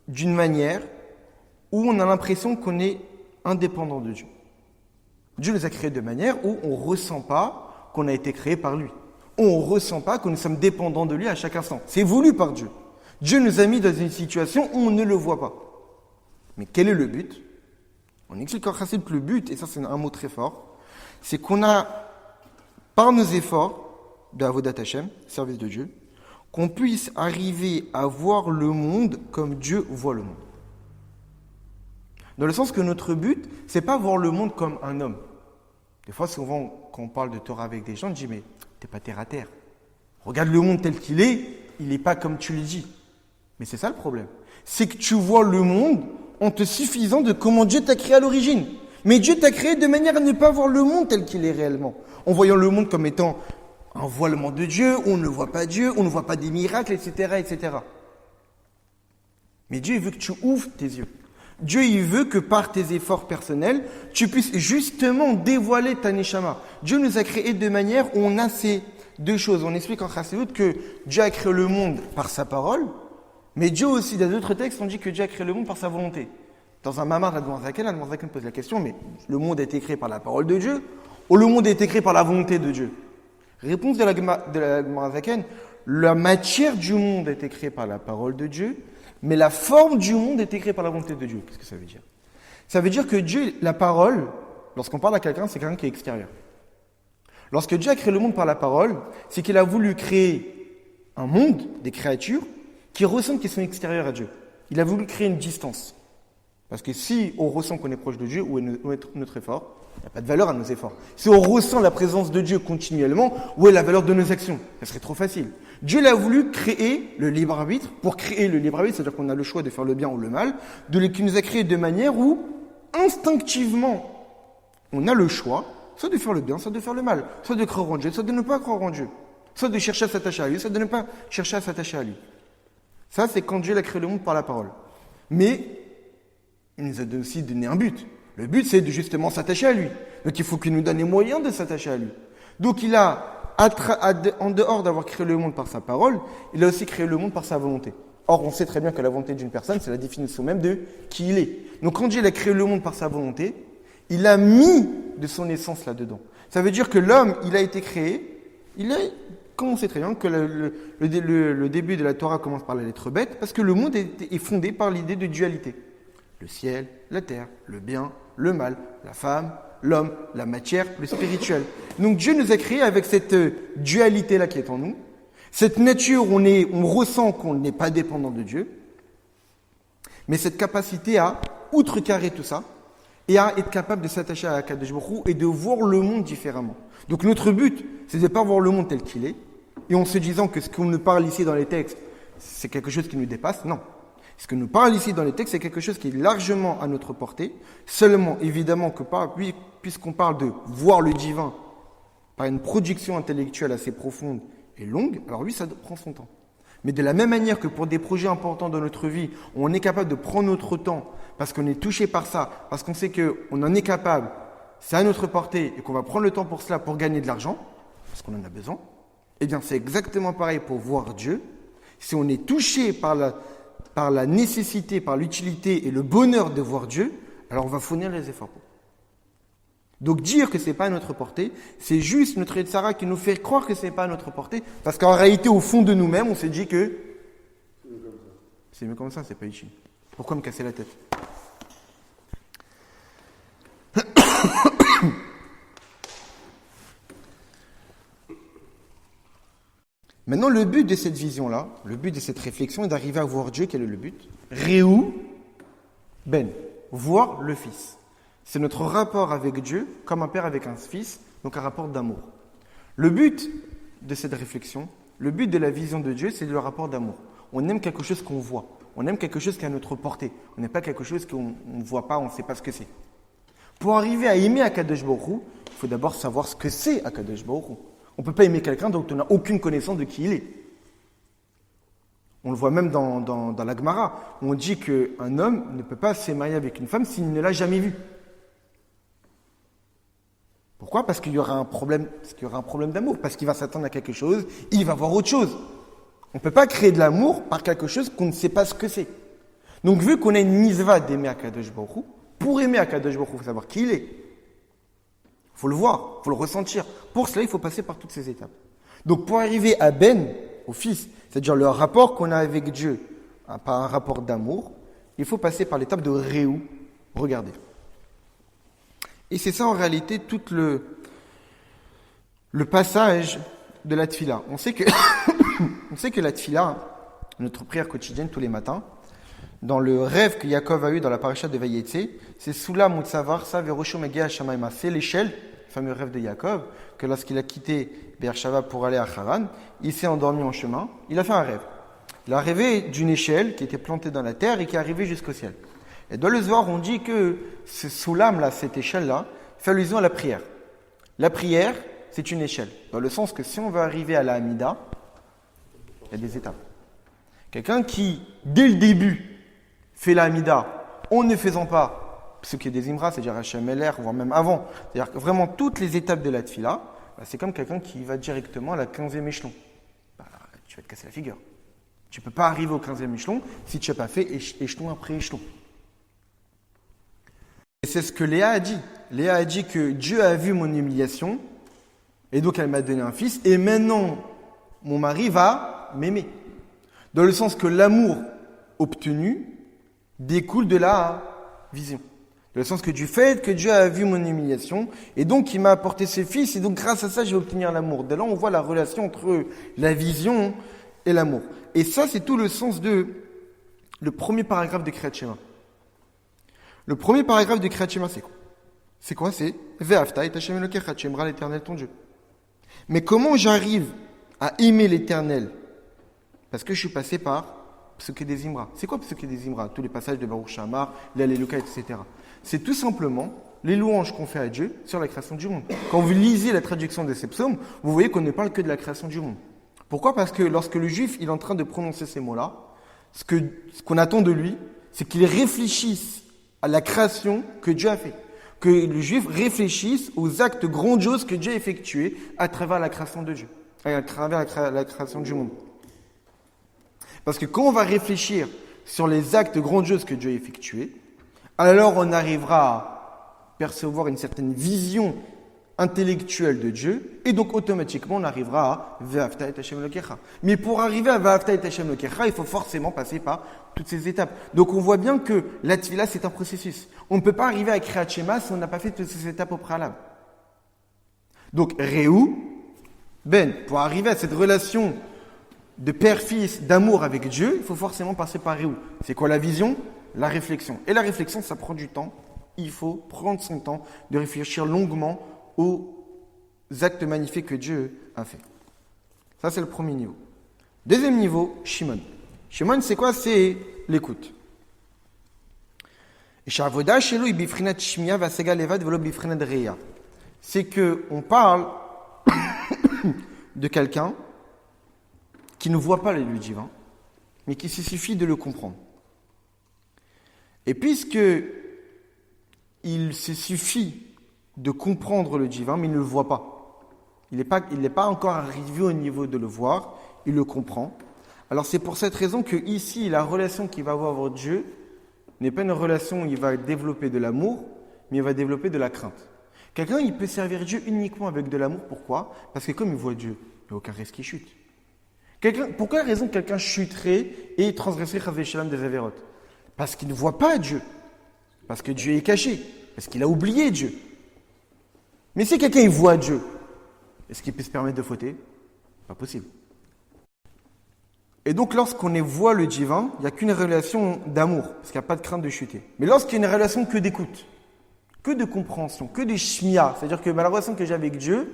d'une manière où on a l'impression qu'on est indépendant de Dieu. Dieu nous a créés de manière où on ne ressent pas qu'on a été créé par lui. On ne ressent pas que nous sommes dépendants de lui à chaque instant. C'est voulu par Dieu. Dieu nous a mis dans une situation où on ne le voit pas. Mais quel est le but? On explique en Chassidut que le but, et ça c'est un mot très fort, c'est qu'on a, par nos efforts, de Avodat Hashem, service de Dieu, qu'on puisse arriver à voir le monde comme Dieu voit le monde. Dans le sens que notre but, c'est pas voir le monde comme un homme. Des fois, souvent, quand on parle de Torah avec des gens, on dit, mais t'es pas terre à terre. Regarde le monde tel qu'il est, il n'est pas comme tu le dis. Mais c'est ça le problème. C'est que tu vois le monde en te suffisant de comment Dieu t'a créé à l'origine. Mais Dieu t'a créé de manière à ne pas voir le monde tel qu'il est réellement. En voyant le monde comme étant un voilement de Dieu, on ne voit pas Dieu, on ne voit pas des miracles, etc., etc. Mais Dieu, il veut que tu ouvres tes yeux. Dieu, il veut que par tes efforts personnels, tu puisses justement dévoiler ta neshama. Dieu nous a créés de manière où on a ces deux choses. On explique en Chassidut que Dieu a créé le monde par sa parole, mais Dieu aussi, dans d'autres textes, on dit que Dieu a créé le monde par sa volonté. Dans un mamar, l'Admorazaken pose la question, mais le monde a été créé par la parole de Dieu ou le monde a été créé par la volonté de Dieu? Réponse de l'Admorazaken, la matière du monde a été créée par la parole de Dieu, mais la forme du monde a été créée par la volonté de Dieu. Qu'est-ce que ça veut dire? Ça veut dire que Dieu, la parole, lorsqu'on parle à quelqu'un, c'est quelqu'un qui est extérieur. Lorsque Dieu a créé le monde par la parole, c'est qu'il a voulu créer un monde, des créatures, qui ressentent qu'ils sont extérieurs à Dieu. Il a voulu créer une distance. Parce que si on ressent qu'on est proche de Dieu, où est notre effort? Il n'y a pas de valeur à nos efforts. Si on ressent la présence de Dieu continuellement, où est la valeur de nos actions? Ça serait trop facile. Dieu l'a voulu créer le libre arbitre. Pour créer le libre arbitre, c'est-à-dire qu'on a le choix de faire le bien ou le mal, qui nous a créé de manière où, instinctivement, on a le choix, soit de faire le bien, soit de faire le mal, soit de croire en Dieu, soit de ne pas croire en Dieu, soit de chercher à s'attacher à lui, soit de ne pas chercher à s'attacher à lui. Ça, c'est quand Dieu a créé le monde par la parole. Mais, il nous a aussi donné un but. Le but, c'est de justement s'attacher à lui. Donc, il faut qu'il nous donne les moyens de s'attacher à lui. Donc, il a, en dehors d'avoir créé le monde par sa parole, il a aussi créé le monde par sa volonté. Or, on sait très bien que la volonté d'une personne, c'est la définition même de qui il est. Donc, quand Dieu a créé le monde par sa volonté, il a mis de son essence là-dedans. Ça veut dire que l'homme, il a été créé, comme on sait très bien que le début de la Torah commence par la lettre bête, parce que le monde est fondé par l'idée de dualité. Le ciel, la terre, le bien, le mal, la femme, l'homme, la matière, le spirituel. Donc Dieu nous a créés avec cette dualité-là qui est en nous, cette nature où on ressent qu'on n'est pas dépendant de Dieu, mais cette capacité à outrecarrer tout ça, et à être capable de s'attacher à Akadosh Baruch Hu et de voir le monde différemment. Donc notre but, c'est de ne pas voir le monde tel qu'il est, et en se disant que ce qu'on nous parle ici dans les textes, c'est quelque chose qui nous dépasse. Non. Ce que nous parle ici dans les textes, c'est quelque chose qui est largement à notre portée. Seulement, évidemment, que puisqu'on parle de voir le divin par une production intellectuelle assez profonde et longue, alors lui, ça prend son temps. Mais de la même manière que pour des projets importants dans notre vie, on est capable de prendre notre temps parce qu'on est touché par ça, parce qu'on sait qu'on en est capable, c'est à notre portée et qu'on va prendre le temps pour cela, pour gagner de l'argent, parce qu'on en a besoin, eh bien c'est exactement pareil pour voir Dieu. Si on est touché par la nécessité, par l'utilité et le bonheur de voir Dieu, alors on va fournir les efforts. Donc dire que c'est pas à notre portée, c'est juste notre Yetzara qui nous fait croire que c'est pas à notre portée, parce qu'en réalité, au fond de nous-mêmes, on s'est dit que c'est mieux comme ça, c'est pas utile. Pourquoi me casser la tête? Maintenant, le but de cette vision-là, le but de cette réflexion est d'arriver à voir Dieu. Quel est le but? Réou Ben, voir le Fils. C'est notre rapport avec Dieu, comme un père avec un fils, donc un rapport d'amour. Le but de cette réflexion, le but de la vision de Dieu, c'est le rapport d'amour. On aime quelque chose qu'on voit. On aime quelque chose qui est à notre portée. On n'aime pas quelque chose qu'on ne voit pas, on ne sait pas ce que c'est. Pour arriver à aimer Akadosh Baruch Hu, il faut d'abord savoir ce que c'est Akadosh Baruch Hu. On ne peut pas aimer quelqu'un dont on n'a aucune connaissance de qui il est. On le voit même dans la Gemara. On dit qu'un homme ne peut pas se marier avec une femme s'il ne l'a jamais vue. Pourquoi? Parce qu'il y aura un problème d'amour. Parce qu'il va s'attendre à quelque chose, il va voir autre chose. On ne peut pas créer de l'amour par quelque chose qu'on ne sait pas ce que c'est. Donc, vu qu'on a une misva d'aimer Akadosh Baruch Hu, pour aimer Akadosh Baruch Hu, il faut savoir qui il est. Il faut le voir, il faut le ressentir. Pour cela, il faut passer par toutes ces étapes. Donc, pour arriver à Ben, au Fils, c'est-à-dire le rapport qu'on a avec Dieu, par un rapport d'amour, il faut passer par l'étape de Réou, regarder. Et c'est ça, en réalité, tout le passage de la tfila. On sait que, on sait que la tfila, notre prière quotidienne tous les matins, dans le rêve que Yaakov a eu dans la paracha de Vayetse, c'est Sulam Utsavar Sa Verosho Megia Shamaima. C'est l'échelle, le fameux rêve de Yaakov, que lorsqu'il a quitté Beersheva pour aller à Haran, il s'est endormi en chemin, il a fait un rêve. Il a rêvé d'une échelle qui était plantée dans la terre et qui est arrivée jusqu'au ciel. Et dans le Zohar, on dit que ce Sulam-là, cette échelle-là, fait allusion à la prière. La prière, c'est une échelle, dans le sens que si on veut arriver à la Hamida, il y a des étapes. Quelqu'un qui, dès le début, fait la Hamida en ne faisant pas ce qui est des Imra, c'est-à-dire HMLR, voire même avant, c'est-à-dire que vraiment toutes les étapes de la Tfila, c'est comme quelqu'un qui va directement à la 15e échelon. Tu vas te casser la figure. Tu ne peux pas arriver au 15e échelon si tu n'as pas fait échelon après échelon. Et c'est ce que Léa a dit. Léa a dit que Dieu a vu mon humiliation et donc elle m'a donné un fils et maintenant mon mari va m'aimer. Dans le sens que l'amour obtenu découle de la vision. Dans le sens que du fait que Dieu a vu mon humiliation et donc il m'a apporté ce fils et donc grâce à ça je vais obtenir l'amour. Dès là on voit la relation entre la vision et l'amour. Et ça c'est tout le sens de le premier paragraphe de Kriyat Shema. Le premier paragraphe de Kriyat Shema, c'est quoi? C'est quoi? C'est Ve'afta et Hashem Elokecha, tu aimeras l'Éternel ton Dieu. Mais comment j'arrive à aimer l'Éternel? Parce que je suis passé par Psuké des Imra. C'est quoi Psuké des Imra? Tous les passages de Baruch Shamar, l'Alléluia, etc. C'est tout simplement les louanges qu'on fait à Dieu sur la création du monde. Quand vous lisez la traduction de ces psaumes, vous voyez qu'on ne parle que de la création du monde. Pourquoi? Parce que lorsque le juif il est en train de prononcer ces mots-là, ce qu'on attend de lui, c'est qu'il réfléchisse à la création que Dieu a fait. Que le juif réfléchisse aux actes grandioses que Dieu a effectués à travers la création de Dieu, à travers la création du monde. Parce que quand on va réfléchir sur les actes grandioses que Dieu a effectués, alors on arrivera à percevoir une certaine vision intellectuelle de Dieu, et donc automatiquement on arrivera à Ve'afta et Hashem Elokecha. Mais pour arriver à Ve'afta et Hashem Elokecha, il faut forcément passer par toutes ces étapes. Donc on voit bien que la Tfila c'est un processus. On ne peut pas arriver à Kriyat Shema si on n'a pas fait toutes ces étapes au préalable. Donc Réou, pour arriver à cette relation de père-fils, d'amour avec Dieu, il faut forcément passer par Réou. C'est quoi la vision? La réflexion. Et la réflexion, ça prend du temps. Il faut prendre son temps de réfléchir longuement aux actes magnifiques que Dieu a fait. Ça, c'est le premier niveau. Deuxième niveau, Shimon. Shimon, c'est quoi? C'est l'écoute. C'est qu'on parle de quelqu'un qui ne voit pas les lieux divins, mais qui se suffit de le comprendre. Et puisque il se suffit de comprendre le divin, mais il ne le voit pas. Il n'est pas encore arrivé au niveau de le voir, il le comprend. Alors c'est pour cette raison que ici, la relation qu'il va avoir avec Dieu n'est pas une relation où il va développer de l'amour, mais il va développer de la crainte. Quelqu'un, il peut servir Dieu uniquement avec de l'amour. Pourquoi? Parce que comme il voit Dieu, il n'y a aucun risque qu'il chute. Pour quelle raison quelqu'un chuterait et transgresserait Chazvé Shalom des Avérotes? Parce qu'il ne voit pas Dieu. Parce que Dieu est caché. Parce qu'il a oublié Dieu. Mais si quelqu'un il voit Dieu, est-ce qu'il peut se permettre de fauter? Pas possible. Et donc lorsqu'on voit le divin, il n'y a qu'une relation d'amour, parce qu'il n'y a pas de crainte de chuter. Mais lorsqu'il y a une relation que d'écoute, que de compréhension, que de shmia, c'est-à-dire que la relation que j'ai avec Dieu,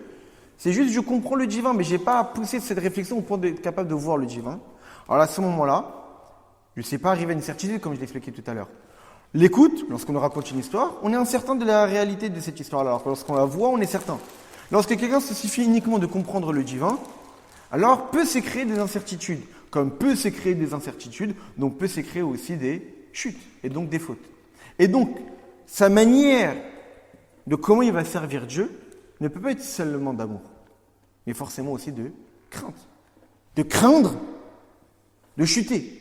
c'est juste je comprends le divin, mais je n'ai pas poussé cette réflexion au point d'être capable de voir le divin. Alors à ce moment-là, je ne sais pas arriver à une certitude, comme je l'expliquais tout à l'heure. L'écoute, lorsqu'on nous raconte une histoire, on est incertain de la réalité de cette histoire-là. Alors que lorsqu'on la voit, on est certain. Lorsque quelqu'un se suffit uniquement de comprendre le divin, alors peut se créer des incertitudes. Comme peut se créer des incertitudes, donc peut se créer aussi des chutes, et donc des fautes. Et donc, sa manière de comment il va servir Dieu ne peut pas être seulement d'amour, mais forcément aussi de crainte. De craindre de chuter,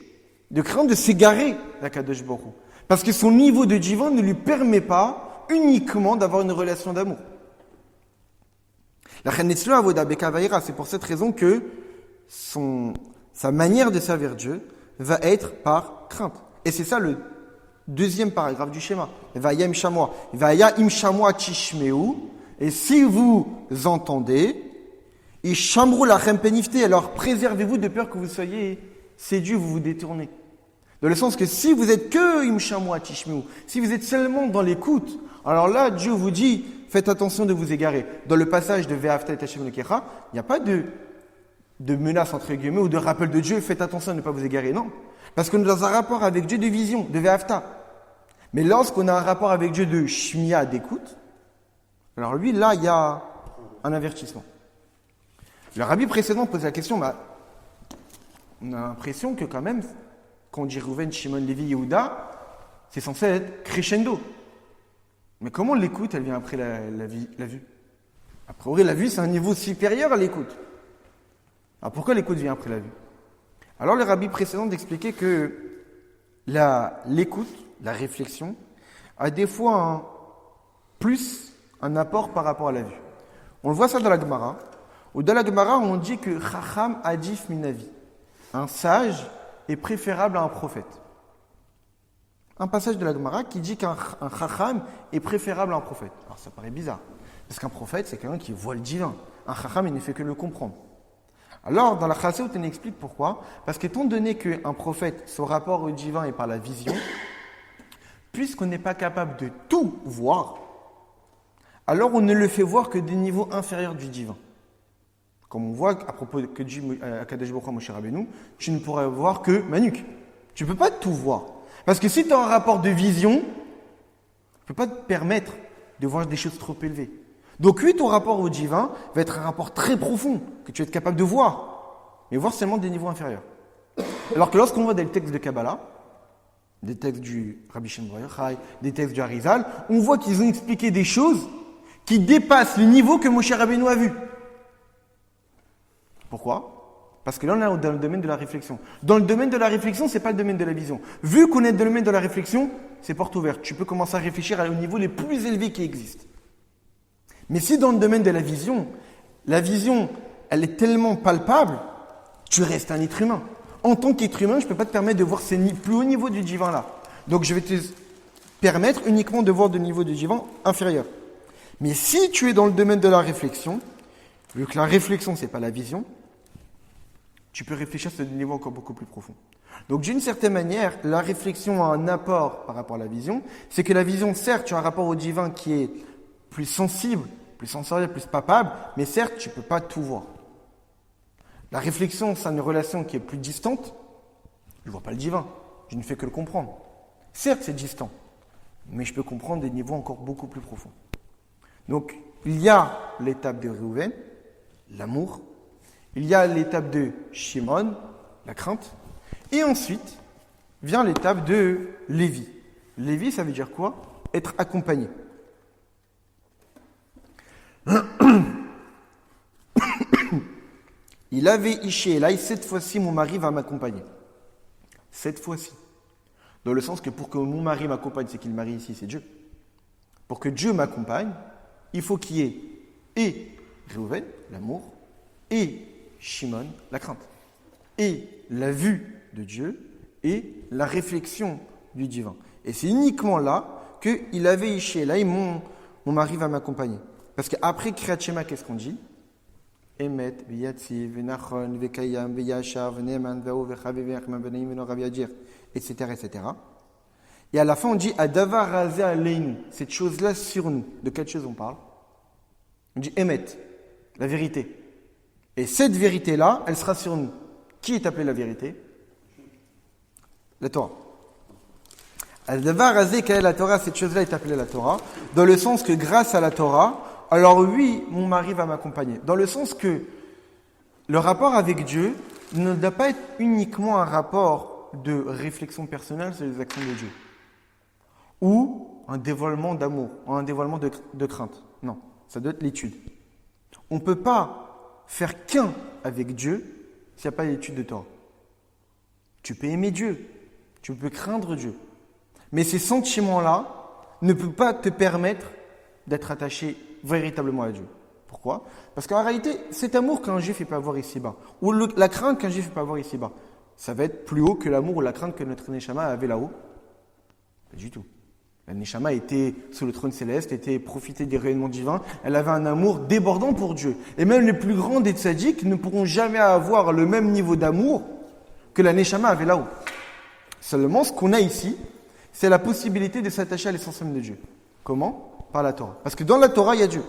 de craindre de s'égarer, la Kadosh Baruch Hu. Parce que son niveau de divin ne lui permet pas uniquement d'avoir une relation d'amour. La Chanetzlo Avoda Bekavaïra, c'est pour cette raison que sa manière de servir Dieu va être par crainte. Et c'est ça le deuxième paragraphe du schéma. Vaya im shamua. Vaya im shamua tishmeu. Et si vous entendez, Et chambrou la penifté, alors préservez-vous de peur que vous soyez séduits, vous vous détournez. Dans le sens que si vous êtes que imshamwa tishmiu, si vous êtes seulement dans l'écoute, alors là, Dieu vous dit, faites attention de vous égarer. Dans le passage de Ve'afta et Hashem lekecha, il n'y a pas de menace entre guillemets ou de rappel de Dieu, faites attention de ne pas vous égarer, non. Parce qu'on est dans un rapport avec Dieu de vision, de Ve'afta. Mais lorsqu'on a un rapport avec Dieu de shmiya, d'écoute, alors lui, là, il y a un avertissement. Le rabbi précédent pose la question, on a l'impression que quand même, quand on dit Reuven, Shimon, Lévi, Yehuda, c'est censé être crescendo. Mais comment l'écoute, elle vient après la vue? A priori, la vue, c'est un niveau supérieur à l'écoute. Alors pourquoi l'écoute vient après la vue? Alors le rabbi précédent expliquait que l'écoute, la réflexion, a des fois un apport par rapport à la vue. On le voit ça dans la Gemara. Ou dans la Gemara, on dit que Chacham adif minavi. Un sage est préférable à un prophète. Un passage de la Gemara qui dit qu'un Chacham est préférable à un prophète. Alors ça paraît bizarre. Parce qu'un prophète, c'est quelqu'un qui voit le divin. Un Chacham, il ne fait que le comprendre. Alors, dans la Chassidut, on explique pourquoi. Parce qu'étant donné qu'un prophète, son rapport au divin est par la vision, puisqu'on n'est pas capable de tout voir, alors on ne le fait voir que des niveaux inférieurs du divin. Comme on voit à propos que Dieu, à Kadesh Baruch Hu, Moshe Rabbeinu, tu ne pourrais voir que Manuk. Tu ne peux pas tout voir. Parce que si tu as un rapport de vision, tu ne peux pas te permettre de voir des choses trop élevées. Donc oui, ton rapport au divin va être un rapport très profond, que tu vas être capable de voir, mais voir seulement des niveaux inférieurs. Alors que lorsqu'on voit des textes de Kabbalah, des textes du Rabbi Shimon Bar Yochai, des textes du Harizal, on voit qu'ils ont expliqué des choses qui dépassent le niveau que Moshe Rabbeinu a vu. Pourquoi? Parce que là, on est dans le domaine de la réflexion. Dans le domaine de la réflexion, c'est pas le domaine de la vision. Vu qu'on est dans le domaine de la réflexion, c'est porte ouverte. Tu peux commencer à réfléchir au niveau les plus élevés qui existent. Mais si dans le domaine de la vision, elle est tellement palpable, tu restes un être humain. En tant qu'être humain, je ne peux pas te permettre de voir ces plus hauts niveaux du divin là. Donc je vais te permettre uniquement de voir de niveau du divin inférieur. Mais si tu es dans le domaine de la réflexion, vu que la réflexion, c'est pas la vision, tu peux réfléchir sur des niveaux encore beaucoup plus profonds. Donc d'une certaine manière, la réflexion a un apport par rapport à la vision. C'est que la vision, certes, tu as un rapport au divin qui est plus sensible, plus sensoriel, plus palpable, mais certes, tu ne peux pas tout voir. La réflexion, c'est une relation qui est plus distante. Je ne vois pas le divin, je ne fais que le comprendre. Certes, c'est distant, mais je peux comprendre des niveaux encore beaucoup plus profonds. Donc, il y a l'étape de Reuven, l'amour. Il y a l'étape de Shimon, la crainte. Et ensuite, vient l'étape de Lévi. Lévi, ça veut dire quoi? Être accompagné. Il avait Iché, là, cette fois-ci, mon mari va m'accompagner. Cette fois-ci. Dans le sens que pour que mon mari m'accompagne, c'est qu'il marie ici, c'est Dieu. Pour que Dieu m'accompagne, il faut qu'il y ait et Reuven, l'amour, et Shimon, la crainte. Et la vue de Dieu et la réflexion du divin. Et c'est uniquement là qu'il avait Iché, là, et mon mari va m'accompagner. Parce qu'après Kriyat Shema, qu'est-ce qu'on dit? Emet, V'yatziv, V'nachon, V'kayam, V'yashar, V'neman, V'ao, V'chaviv, V'achman, V'naim, V'norav Yadir, etc., etc. Et à la fin, on dit Adavar Razé Aleinu, cette chose-là sur nous. De quelle chose on parle? On dit Emet, la vérité. Et cette vérité-là, elle sera sur nous. Qui est appelé la vérité? La Torah. Adavar Razé, quelle est la Torah? Cette chose-là est appelée la Torah, dans le sens que grâce à la Torah, alors oui, mon mari va m'accompagner. Dans le sens que le rapport avec Dieu ne doit pas être uniquement un rapport de réflexion personnelle sur les actions de Dieu. Ou un dévoilement d'amour, ou un dévoilement de crainte. Non, ça doit être l'étude. On ne peut pas faire qu'un avec Dieu s'il n'y a pas d'étude de Torah. Tu peux aimer Dieu, tu peux craindre Dieu. Mais ces sentiments-là ne peuvent pas te permettre d'être attaché véritablement à Dieu. Pourquoi? Parce qu'en réalité, cet amour qu'un juif peut avoir ici-bas, ou la crainte qu'un juif peut avoir ici-bas, ça va être plus haut que l'amour ou la crainte que notre Neshama avait là-haut? Pas du tout. La Neshama était sous le trône céleste, était profitée des rayonnements divins. Elle avait un amour débordant pour Dieu. Et même les plus grands des tzaddik ne pourront jamais avoir le même niveau d'amour que la Neshama avait là-haut. Seulement, ce qu'on a ici, c'est la possibilité de s'attacher à l'essence même de Dieu. Comment ? Par la Torah. Parce que dans la Torah, il y a Dieu.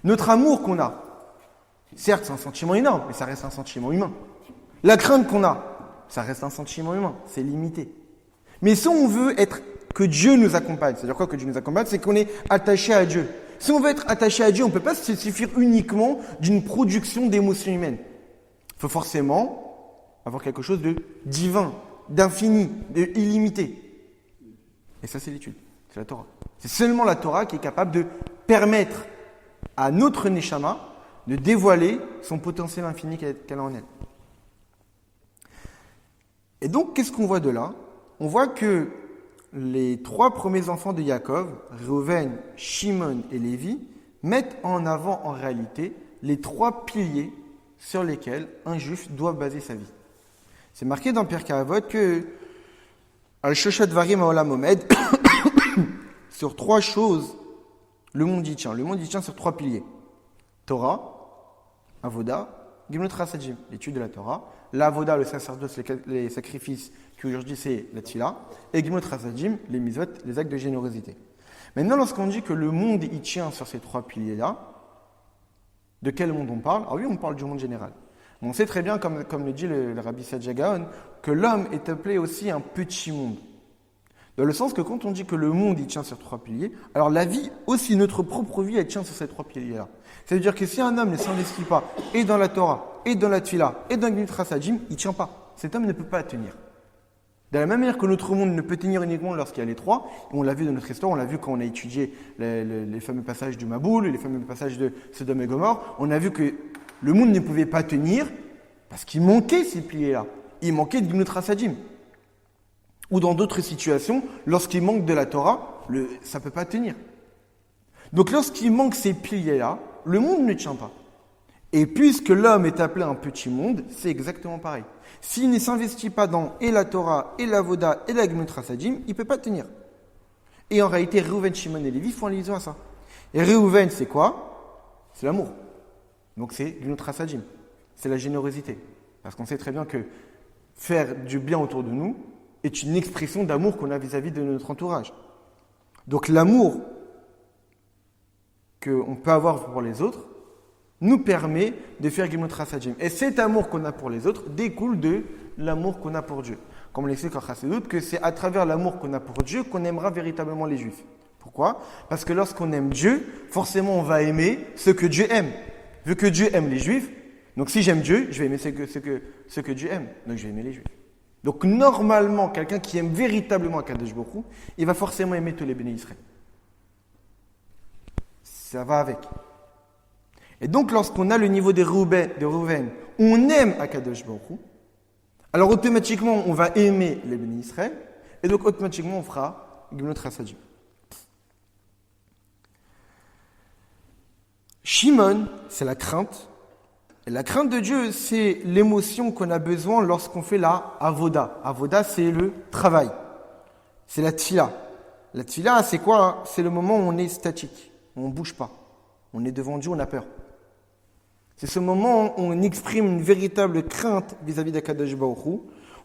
Notre amour qu'on a, certes, c'est un sentiment énorme, mais ça reste un sentiment humain. La crainte qu'on a, ça reste un sentiment humain, c'est limité. Mais si on veut que Dieu nous accompagne, c'est-à-dire quoi que Dieu nous accompagne, c'est qu'on est attaché à Dieu. Si on veut être attaché à Dieu, on ne peut pas se suffire uniquement d'une production d'émotions humaines. Il faut forcément avoir quelque chose de divin, d'infini, d'illimité. Et ça, c'est l'étude, c'est la Torah. C'est seulement la Torah qui est capable de permettre à notre Neshama de dévoiler son potentiel infini qu'elle a en elle. Et donc, qu'est-ce qu'on voit de là ? On voit que les 3 premiers enfants de Yaakov, Reuven, Shimon et Lévi, mettent en avant en réalité les 3 piliers sur lesquels un juif doit baser sa vie. C'est marqué dans Pirkei Avot que Al-Shoshat Varim Haolam Omed, sur 3 choses, le monde y tient. Le monde y tient sur 3 piliers. Torah, Avoda, Gimlut Chassadim, l'étude de la Torah. L'Avoda, le sacerdoce, les sacrifices, qui aujourd'hui c'est la Tfila. Et Gimlut Chassadim, les mitzvot, les actes de générosité. Maintenant, lorsqu'on dit que le monde y tient sur ces 3 piliers-là, de quel monde on parle ? Ah oui, on parle du monde général. Mais on sait très bien, comme le dit le Rabbi Saadia Gaon, que l'homme est appelé aussi un petit monde. Dans le sens que quand on dit que le monde il tient sur 3 piliers, alors la vie aussi, notre propre vie, elle tient sur ces 3 piliers-là. C'est-à-dire que si un homme ne s'investit pas, et dans la Torah, et dans la Tfila, et dans le Gimlut Chassadim, il ne tient pas. Cet homme ne peut pas tenir. De la même manière que notre monde ne peut tenir uniquement lorsqu'il y a les 3, on l'a vu dans notre histoire, on l'a vu quand on a étudié les fameux passages du Maboul, les fameux passages de Sodome et Gomorrhe, on a vu que le monde ne pouvait pas tenir parce qu'il manquait ces piliers-là. Il manquait de Gimlut Chassadim. Ou dans d'autres situations, lorsqu'il manque de la Torah, ça ne peut pas tenir. Donc lorsqu'il manque ces piliers-là, le monde ne tient pas. Et puisque l'homme est appelé un petit monde, c'est exactement pareil. S'il ne s'investit pas dans et la Torah, et la Voda, et la Gimlut Chassadim, il ne peut pas tenir. Et en réalité, Reuven, Shimon et Lévi font allusion à ça. Et Reuven, c'est quoi ? C'est l'amour. Donc c'est Gimlut Chassadim. C'est la générosité. Parce qu'on sait très bien que faire du bien autour de nous est une expression d'amour qu'on a vis-à-vis de notre entourage. Donc l'amour qu'on peut avoir pour les autres nous permet de faire Gimlut Chassadim. Et cet amour qu'on a pour les autres découle de l'amour qu'on a pour Dieu. Comme on l'explique en Chassidut, que c'est à travers l'amour qu'on a pour Dieu qu'on aimera véritablement les Juifs. Pourquoi ? Parce que lorsqu'on aime Dieu, forcément on va aimer ce que Dieu aime. Vu que Dieu aime les Juifs, donc si j'aime Dieu, je vais aimer ce que Dieu aime. Donc je vais aimer les Juifs. Donc normalement, quelqu'un qui aime véritablement Akadosh Baruch Hu, il va forcément aimer tous les bénis Israël. Ça va avec. Et donc lorsqu'on a le niveau de Reuven, on aime Akadosh Baruch Hu, alors automatiquement on va aimer les bénis Israël, et donc automatiquement on fera Gimlut Chassadim. Shimon, c'est la crainte. Et la crainte de Dieu, c'est l'émotion qu'on a besoin lorsqu'on fait la avoda. Avoda, c'est le travail. C'est la tfila. La tfila, c'est quoi ? C'est le moment où on est statique, où on ne bouge pas. On est devant Dieu, on a peur. C'est ce moment où on exprime une véritable crainte vis-à-vis d'Akadosh Baruch Hu,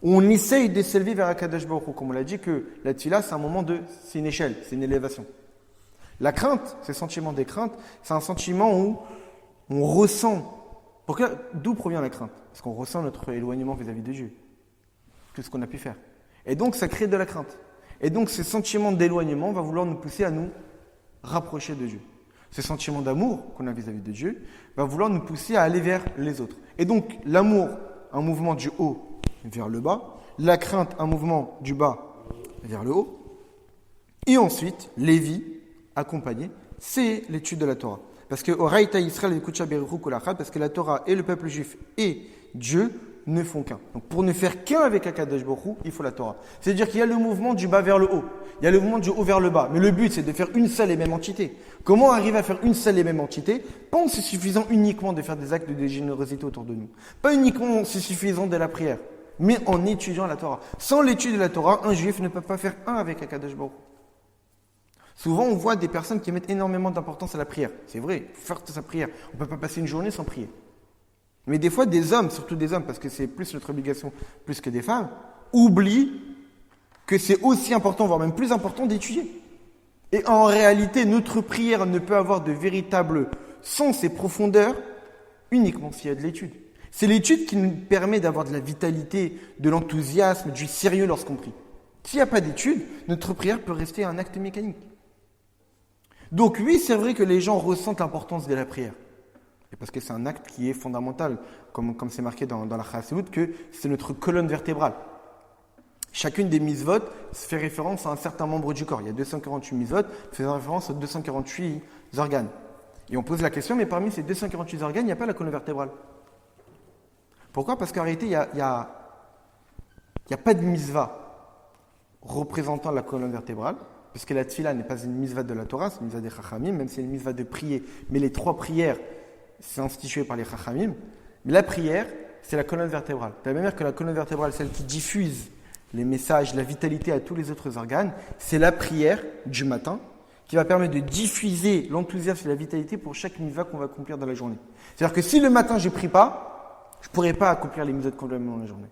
où on essaye de s'élever vers Akadosh Baruch Hu. Comme on l'a dit, que la tfila, c'est une échelle, c'est une élévation. La crainte, ce sentiment des craintes, c'est un sentiment où on ressent. D'où provient la crainte ? Parce qu'on ressent notre éloignement vis-à-vis de Dieu. Tout ce qu'on a pu faire. Et donc, ça crée de la crainte. Et donc, ce sentiment d'éloignement va vouloir nous pousser à nous rapprocher de Dieu. Ce sentiment d'amour qu'on a vis-à-vis de Dieu va vouloir nous pousser à aller vers les autres. Et donc, l'amour, un mouvement du haut vers le bas. La crainte, un mouvement du bas vers le haut. Et ensuite, Lévi, accompagné, c'est l'étude de la Torah. Parce que parce que la Torah et le peuple juif et Dieu ne font qu'un. Donc pour ne faire qu'un avec Akadosh Baruch Hu, il faut la Torah. C'est-à-dire qu'il y a le mouvement du bas vers le haut. Il y a le mouvement du haut vers le bas. Mais le but, c'est de faire une seule et même entité. Comment arriver à faire une seule et même entité ? Pas en se suffisant uniquement de faire des actes de générosité autour de nous. Pas uniquement en se suffisant de la prière. Mais en étudiant la Torah. Sans l'étude de la Torah, un juif ne peut pas faire un avec Akadosh Baruch Hu. Souvent, on voit des personnes qui mettent énormément d'importance à la prière. C'est vrai, il faut faire sa prière. On ne peut pas passer une journée sans prier. Mais des fois, des hommes, surtout des hommes, parce que c'est plus notre obligation plus que des femmes, oublient que c'est aussi important, voire même plus important, d'étudier. Et en réalité, notre prière ne peut avoir de véritable sens et profondeur uniquement s'il y a de l'étude. C'est l'étude qui nous permet d'avoir de la vitalité, de l'enthousiasme, du sérieux lorsqu'on prie. S'il n'y a pas d'étude, notre prière peut rester un acte mécanique. Donc oui, c'est vrai que les gens ressentent l'importance de la prière. Et parce que c'est un acte qui est fondamental, comme c'est marqué dans la Chassidut, que c'est notre colonne vertébrale. Chacune des mitzvot fait référence à un certain membre du corps. Il y a 248 mitzvot faisant référence aux 248 organes. Et on pose la question, mais parmi ces 248 organes, il n'y a pas la colonne vertébrale. Pourquoi ? Parce qu'en réalité, il n'y a pas de mitzvah représentant la colonne vertébrale, puisque la tfila n'est pas une mitzvah de la Torah, c'est une mitzvah des Chachamim, même si c'est une mitzvah de prier. Mais les 3 prières, c'est institué par les Chachamim. Mais la prière, c'est la colonne vertébrale. De la même manière que la colonne vertébrale, celle qui diffuse les messages, la vitalité à tous les autres organes, c'est la prière du matin qui va permettre de diffuser l'enthousiasme et la vitalité pour chaque mitzvah qu'on va accomplir dans la journée. C'est-à-dire que si le matin je ne prie pas, je ne pourrai pas accomplir les mitzvahs complètement dans la journée.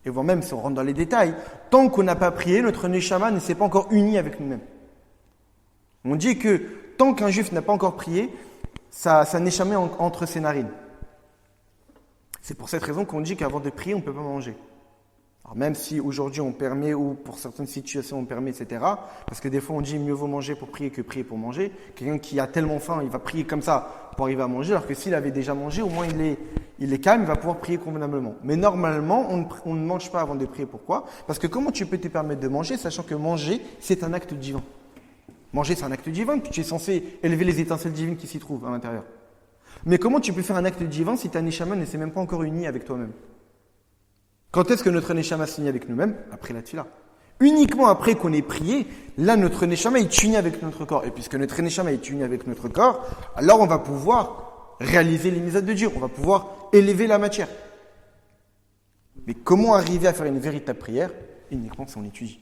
Et voire même, si on rentre dans les détails, tant qu'on n'a pas prié, notre neshama ne s'est pas encore uni avec nous-mêmes. On dit que tant qu'un juif n'a pas encore prié, ça neshama est entre ses narines. C'est pour cette raison qu'on dit qu'avant de prier, on ne peut pas manger. Alors même si aujourd'hui on permet, ou pour certaines situations on permet, etc. Parce que des fois on dit mieux vaut manger pour prier que prier pour manger. Quelqu'un qui a tellement faim, il va prier comme ça pour arriver à manger, alors que s'il avait déjà mangé, au moins il est calme, il va pouvoir prier convenablement. Mais normalement, on ne mange pas avant de prier. Pourquoi ? Parce que comment tu peux te permettre de manger, sachant que manger, c'est un acte divin. Manger, c'est un acte divin, puis tu es censé élever les étincelles divines qui s'y trouvent à l'intérieur. Mais comment tu peux faire un acte divin si ta neshama ne s'est même pas encore unie avec toi-même ? Quand est-ce que notre neshama s'unit avec nous-mêmes ? Après la tfila. Uniquement après qu'on ait prié, là notre neshama est uni avec notre corps. Et puisque notre neshama est uni avec notre corps, alors on va pouvoir réaliser les mitzvot de Dieu, on va pouvoir élever la matière. Mais comment arriver à faire une véritable prière ? Uniquement si on étudie.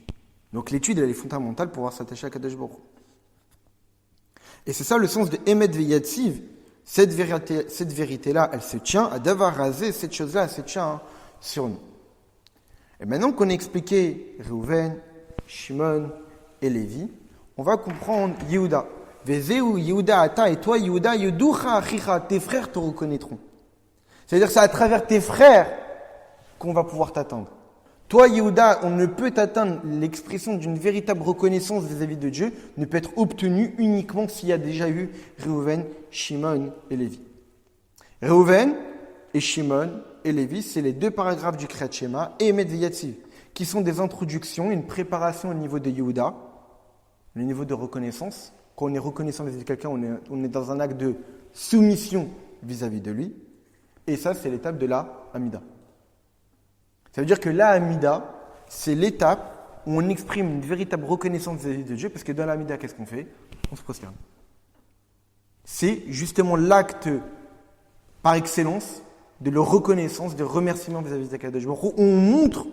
Donc l'étude, elle est fondamentale pour pouvoir s'attacher à Kadosh Baruch Hu. Et c'est ça le sens de Emet Veyatziv. Cette vérité-là, elle se tient à Davar Razé, cette chose-là, elle se tient sur nous. Et maintenant qu'on a expliqué Reuven, Shimon et Lévi, on va comprendre Yehuda. Vezeu Yehuda ata, et toi Yehuda, Yeducha achicha, tes frères te reconnaîtront. C'est-à-dire c'est à travers tes frères qu'on va pouvoir t'atteindre. Toi Yehuda, on ne peut t'atteindre, l'expression d'une véritable reconnaissance vis-à-vis de Dieu ne peut être obtenue uniquement s'il y a déjà eu Reuven, Shimon et Lévi. Reuven et Shimon et Lévi, c'est les 2 paragraphes du Kriyat Shema et Emet Veyatziv, qui sont des introductions, une préparation au niveau de Yehuda, le niveau de reconnaissance. Quand on est reconnaissant vis-à-vis de quelqu'un, on est dans un acte de soumission vis-à-vis de lui. Et ça, c'est l'étape de la Hamida. Ça veut dire que la Hamida, c'est l'étape où on exprime une véritable reconnaissance vis-à-vis de Dieu, parce que dans la Hamida, qu'est-ce qu'on fait ? On se prosterne. C'est justement l'acte par excellence de la reconnaissance, de remerciement vis-à-vis d'Akadosh Baruch Hu, où on montre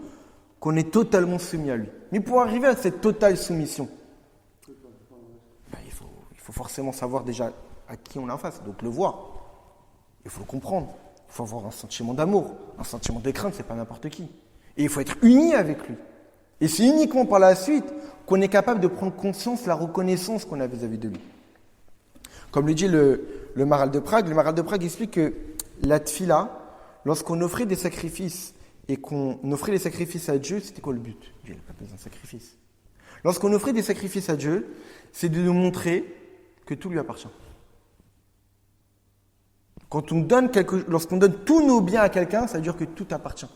qu'on est totalement soumis à lui. Mais pour arriver à cette totale soumission, il faut forcément savoir déjà à qui on est en face, donc le voir. Il faut le comprendre. Il faut avoir un sentiment d'amour, un sentiment de crainte, c'est pas n'importe qui. Et il faut être uni avec lui. Et c'est uniquement par la suite qu'on est capable de prendre conscience de la reconnaissance qu'on a vis-à-vis de lui. Comme le dit le Maharal de Prague explique que la tfila, lorsqu'on offrait des sacrifices et qu'on offrait les sacrifices à Dieu, c'était quoi le but ? Dieu n'a pas besoin de sacrifice. Lorsqu'on offrait des sacrifices à Dieu, c'est de nous montrer que tout lui appartient. Lorsqu'on donne tous nos biens à quelqu'un, ça veut dire que tout appartient.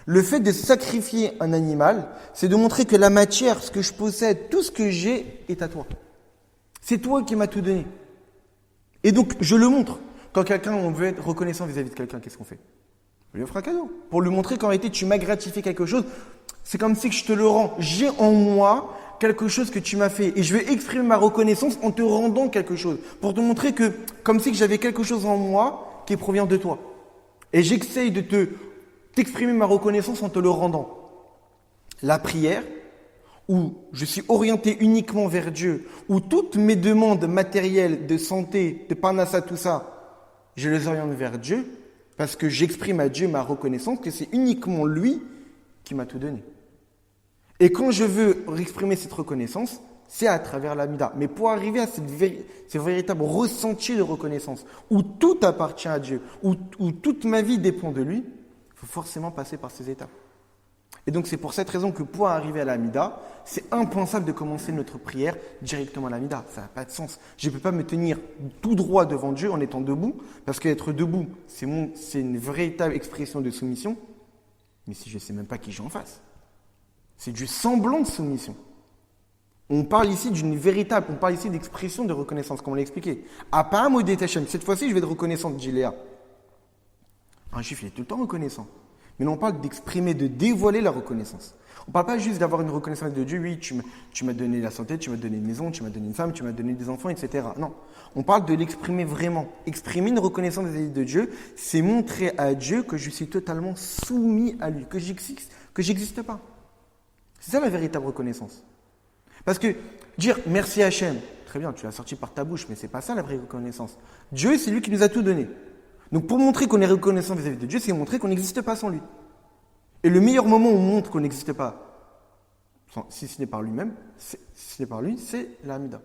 Le fait de sacrifier un animal, c'est de montrer que la matière, ce que je possède, tout ce que j'ai est à toi. C'est toi qui m'as tout donné. Et donc, je le montre. Quand on veut être reconnaissant vis-à-vis de quelqu'un, qu'est-ce qu'on fait ? On lui offre un cadeau. Pour lui montrer qu'en réalité, tu m'as gratifié quelque chose, c'est comme si je te le rends. J'ai en moi quelque chose que tu m'as fait. Et je vais exprimer ma reconnaissance en te rendant quelque chose. Pour te montrer que, comme si j'avais quelque chose en moi qui provient de toi. Et j'essaye de t'exprimer ma reconnaissance en te le rendant. La prière, où je suis orienté uniquement vers Dieu, où toutes mes demandes matérielles, de santé, de parnassa, tout ça, je les oriente vers Dieu, parce que j'exprime à Dieu ma reconnaissance que c'est uniquement lui qui m'a tout donné. Et quand je veux exprimer cette reconnaissance, c'est à travers l'amida. Mais pour arriver à ce véritable ressenti de reconnaissance, où tout appartient à Dieu, où toute ma vie dépend de lui, il faut forcément passer par ces étapes. Et donc c'est pour cette raison que pour arriver à l'amida, c'est impensable de commencer notre prière directement à l'amida. Ça n'a pas de sens. Je ne peux pas me tenir tout droit devant Dieu en étant debout, parce qu'être debout, c'est une véritable expression de soumission. Mais si je ne sais même pas qui j'ai en face, c'est du semblant de soumission. On parle ici d'expression de reconnaissance, comme on l'a expliqué. Apa modet Hashem. Cette fois-ci, je vais être reconnaissant, dit Léa. Un juif, il est tout le temps reconnaissant. Mais là, on parle d'exprimer, de dévoiler la reconnaissance. On ne parle pas juste d'avoir une reconnaissance de Dieu. Oui, tu m'as donné la santé, tu m'as donné une maison, tu m'as donné une femme, tu m'as donné des enfants, etc. Non. On parle de l'exprimer vraiment. Exprimer une reconnaissance vis-à-vis de Dieu, c'est montrer à Dieu que je suis totalement soumis à lui, que j'existe pas. C'est ça la véritable reconnaissance. Parce que dire merci Hachem, très bien, tu l'as sorti par ta bouche, mais c'est pas ça la vraie reconnaissance. Dieu, c'est lui qui nous a tout donné. Donc pour montrer qu'on est reconnaissant vis-à-vis de Dieu, c'est montrer qu'on n'existe pas sans lui. Et le meilleur moment où on montre qu'on n'existe pas, si ce n'est par lui-même, si ce n'est par lui, c'est l'Hamida.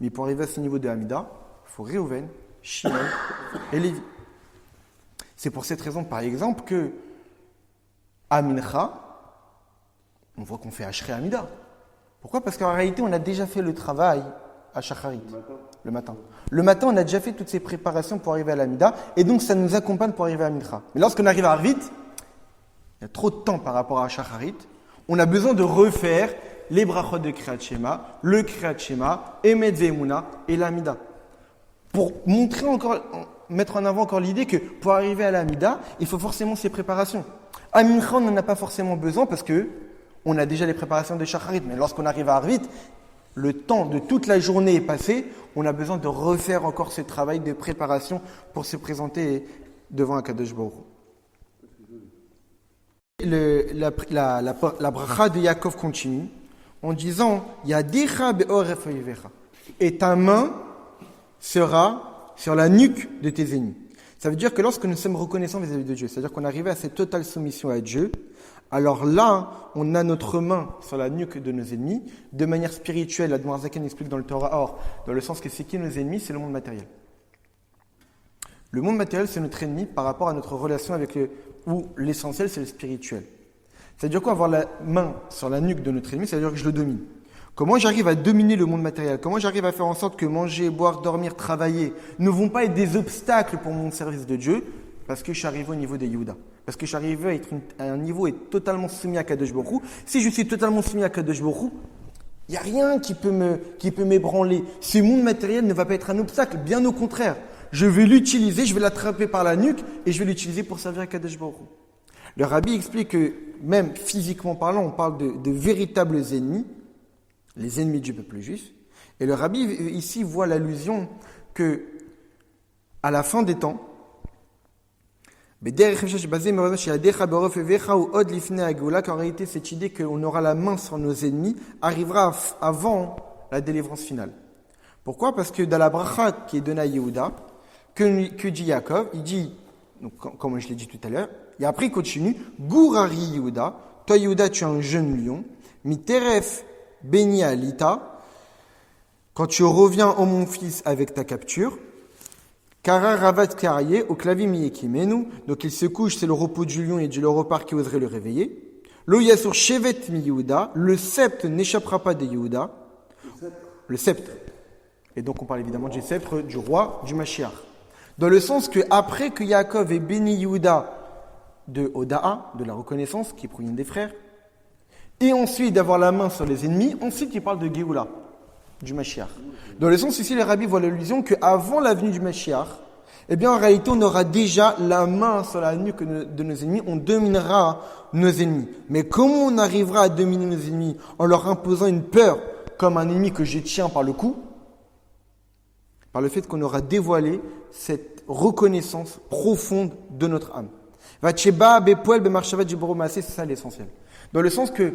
Mais pour arriver à ce niveau de Hamida, il faut Réhouven, Shimon et Lévi. C'est pour cette raison, par exemple, que à Mincha, on voit qu'on fait Ashrei Hamida. Pourquoi ? Parce qu'en réalité, on a déjà fait le travail à Shacharit, le matin. Le matin, on a déjà fait toutes ces préparations pour arriver à l'Amida, et donc ça nous accompagne pour arriver à Mincha. Mais lorsqu'on arrive à Arvit, il y a trop de temps par rapport à Shacharit, on a besoin de refaire les brachot de Kriyat Shema, le Kriyat Shema, Emet Ve'emuna et l'Amida. Pour mettre en avant encore l'idée que pour arriver à l'Amida, il faut forcément ces préparations. À Mincha, on n'en a pas forcément besoin parce que on a déjà les préparations de Shacharit, mais lorsqu'on arrive à Arvit, le temps de toute la journée est passé, on a besoin de refaire encore ce travail de préparation pour se présenter devant Akadosh Baruch Hu. La bracha de Yaakov continue en disant Yadecha be'oref oyevecha, et ta main sera sur la nuque de tes ennemis. Ça veut dire que lorsque nous sommes reconnaissants vis-à-vis de Dieu, c'est-à-dire qu'on arrive à cette totale soumission à Dieu, alors là, on a notre main sur la nuque de nos ennemis. De manière spirituelle, Admor Zaken explique dans le Torah Or, dans le sens que c'est qui nos ennemis, c'est le monde matériel. Le monde matériel, c'est notre ennemi par rapport à notre relation avec où l'essentiel, c'est le spirituel. C'est-à-dire quoi, avoir la main sur la nuque de notre ennemi, c'est-à-dire que je le domine. Comment j'arrive à dominer le monde matériel ? Comment j'arrive à faire en sorte que manger, boire, dormir, travailler ne vont pas être des obstacles pour mon service de Dieu ? Parce que je suis arrivé au niveau des Yehuda. Parce que je suis arrivé à être à un niveau et totalement soumis à Kadosh Baruch Hu. Si je suis totalement soumis à Kadosh Baruch Hu, il n'y a rien qui peut m'ébranler. Ce monde matériel ne va pas être un obstacle, bien au contraire. Je vais l'utiliser, je vais l'attraper par la nuque et je vais l'utiliser pour servir à Kadosh Baruch Hu. Le Rabbi explique que même physiquement parlant, on parle de véritables ennemis, les ennemis du peuple juif. Et le Rabbi ici voit l'allusion que à la fin des temps, qu'en réalité, cette idée qu'on aura la main sur nos ennemis arrivera avant la délivrance finale. Pourquoi ? Parce que dans la bracha qui est donnée à Yehuda, que dit Yaakov, il dit, donc, comme je l'ai dit tout à l'heure, et après il continue, Gourari Yehuda, toi Yehuda tu es un jeune lion, Miteref Beni Alita, quand tu reviens, ô mon fils, avec ta capture, Kara Ravat Karaye, au clavier Miyekimenu, donc il se couche, c'est le repos du lion et du léopard qui oserait le réveiller. Lo Yasur Shevet Mi Yehuda, le sceptre n'échappera pas de Yehuda. Le sceptre. Et donc on parle évidemment du sceptre du roi du Mashiach. Dans le sens que après que Yaakov ait béni Yehuda de Oda'a, de la reconnaissance qui provient des frères, et ensuite d'avoir la main sur les ennemis, ensuite il parle de Géoula, du Mashiach. Dans le sens ici, les rabbis voient l'allusion qu'avant la venue du Mashiach, eh bien en réalité on aura déjà la main sur la nuque de nos ennemis, on dominera nos ennemis. Mais comment on arrivera à dominer nos ennemis en leur imposant une peur comme un ennemi que je tiens par le cou ? Par le fait qu'on aura dévoilé cette reconnaissance profonde de notre âme. C'est ça l'essentiel. Dans le sens que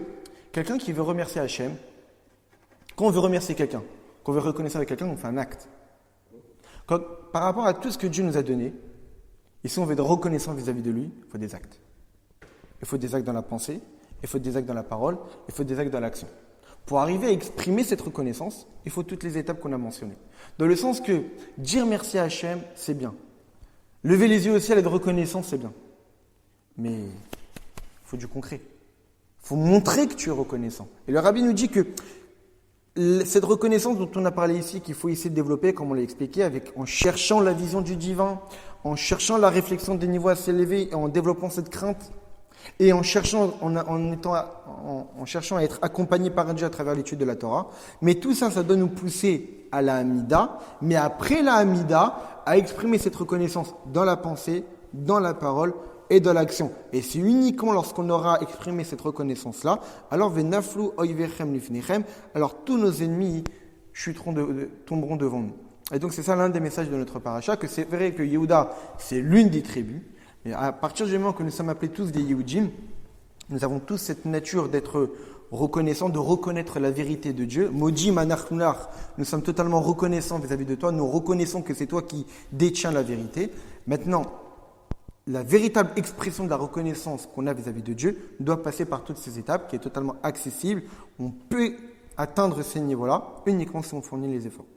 quelqu'un qui veut remercier Hachem, quand on veut remercier quelqu'un, quand on veut reconnaître avec quelqu'un, on fait un acte. Par rapport à tout ce que Dieu nous a donné, et si on veut être reconnaissant vis-à-vis de lui, il faut des actes. Il faut des actes dans la pensée, il faut des actes dans la parole, il faut des actes dans l'action. Pour arriver à exprimer cette reconnaissance, il faut toutes les étapes qu'on a mentionnées. Dans le sens que dire merci à Hachem, c'est bien. Lever les yeux au ciel et de reconnaissance, c'est bien. Mais il faut du concret. Il faut montrer que tu es reconnaissant. Et le rabbi nous dit que cette reconnaissance dont on a parlé ici, qu'il faut essayer de développer, comme on l'a expliqué, en cherchant la vision du divin, en cherchant la réflexion des niveaux assez élevés, et en développant cette crainte, et en cherchant à être accompagné par Dieu à travers l'étude de la Torah. Mais tout ça, ça doit nous pousser à la Hamida, mais après la Hamida, à exprimer cette reconnaissance dans la pensée, dans la parole et dans l'action. Et c'est uniquement lorsqu'on aura exprimé cette reconnaissance-là, alors venaflu oivechem lifnechem, alors tous nos ennemis tomberont devant nous. Et donc c'est ça l'un des messages de notre paracha, que c'est vrai que Yehuda, c'est l'une des tribus. Et à partir du moment que nous sommes appelés tous des Yehudim, nous avons tous cette nature d'être reconnaissants, de reconnaître la vérité de Dieu. Modim anachnunar, nous sommes totalement reconnaissants vis-à-vis de toi, nous reconnaissons que c'est toi qui détiens la vérité. Maintenant, la véritable expression de la reconnaissance qu'on a vis-à-vis de Dieu doit passer par toutes ces étapes, qui est totalement accessible. On peut atteindre ces niveaux-là uniquement si on fournit les efforts.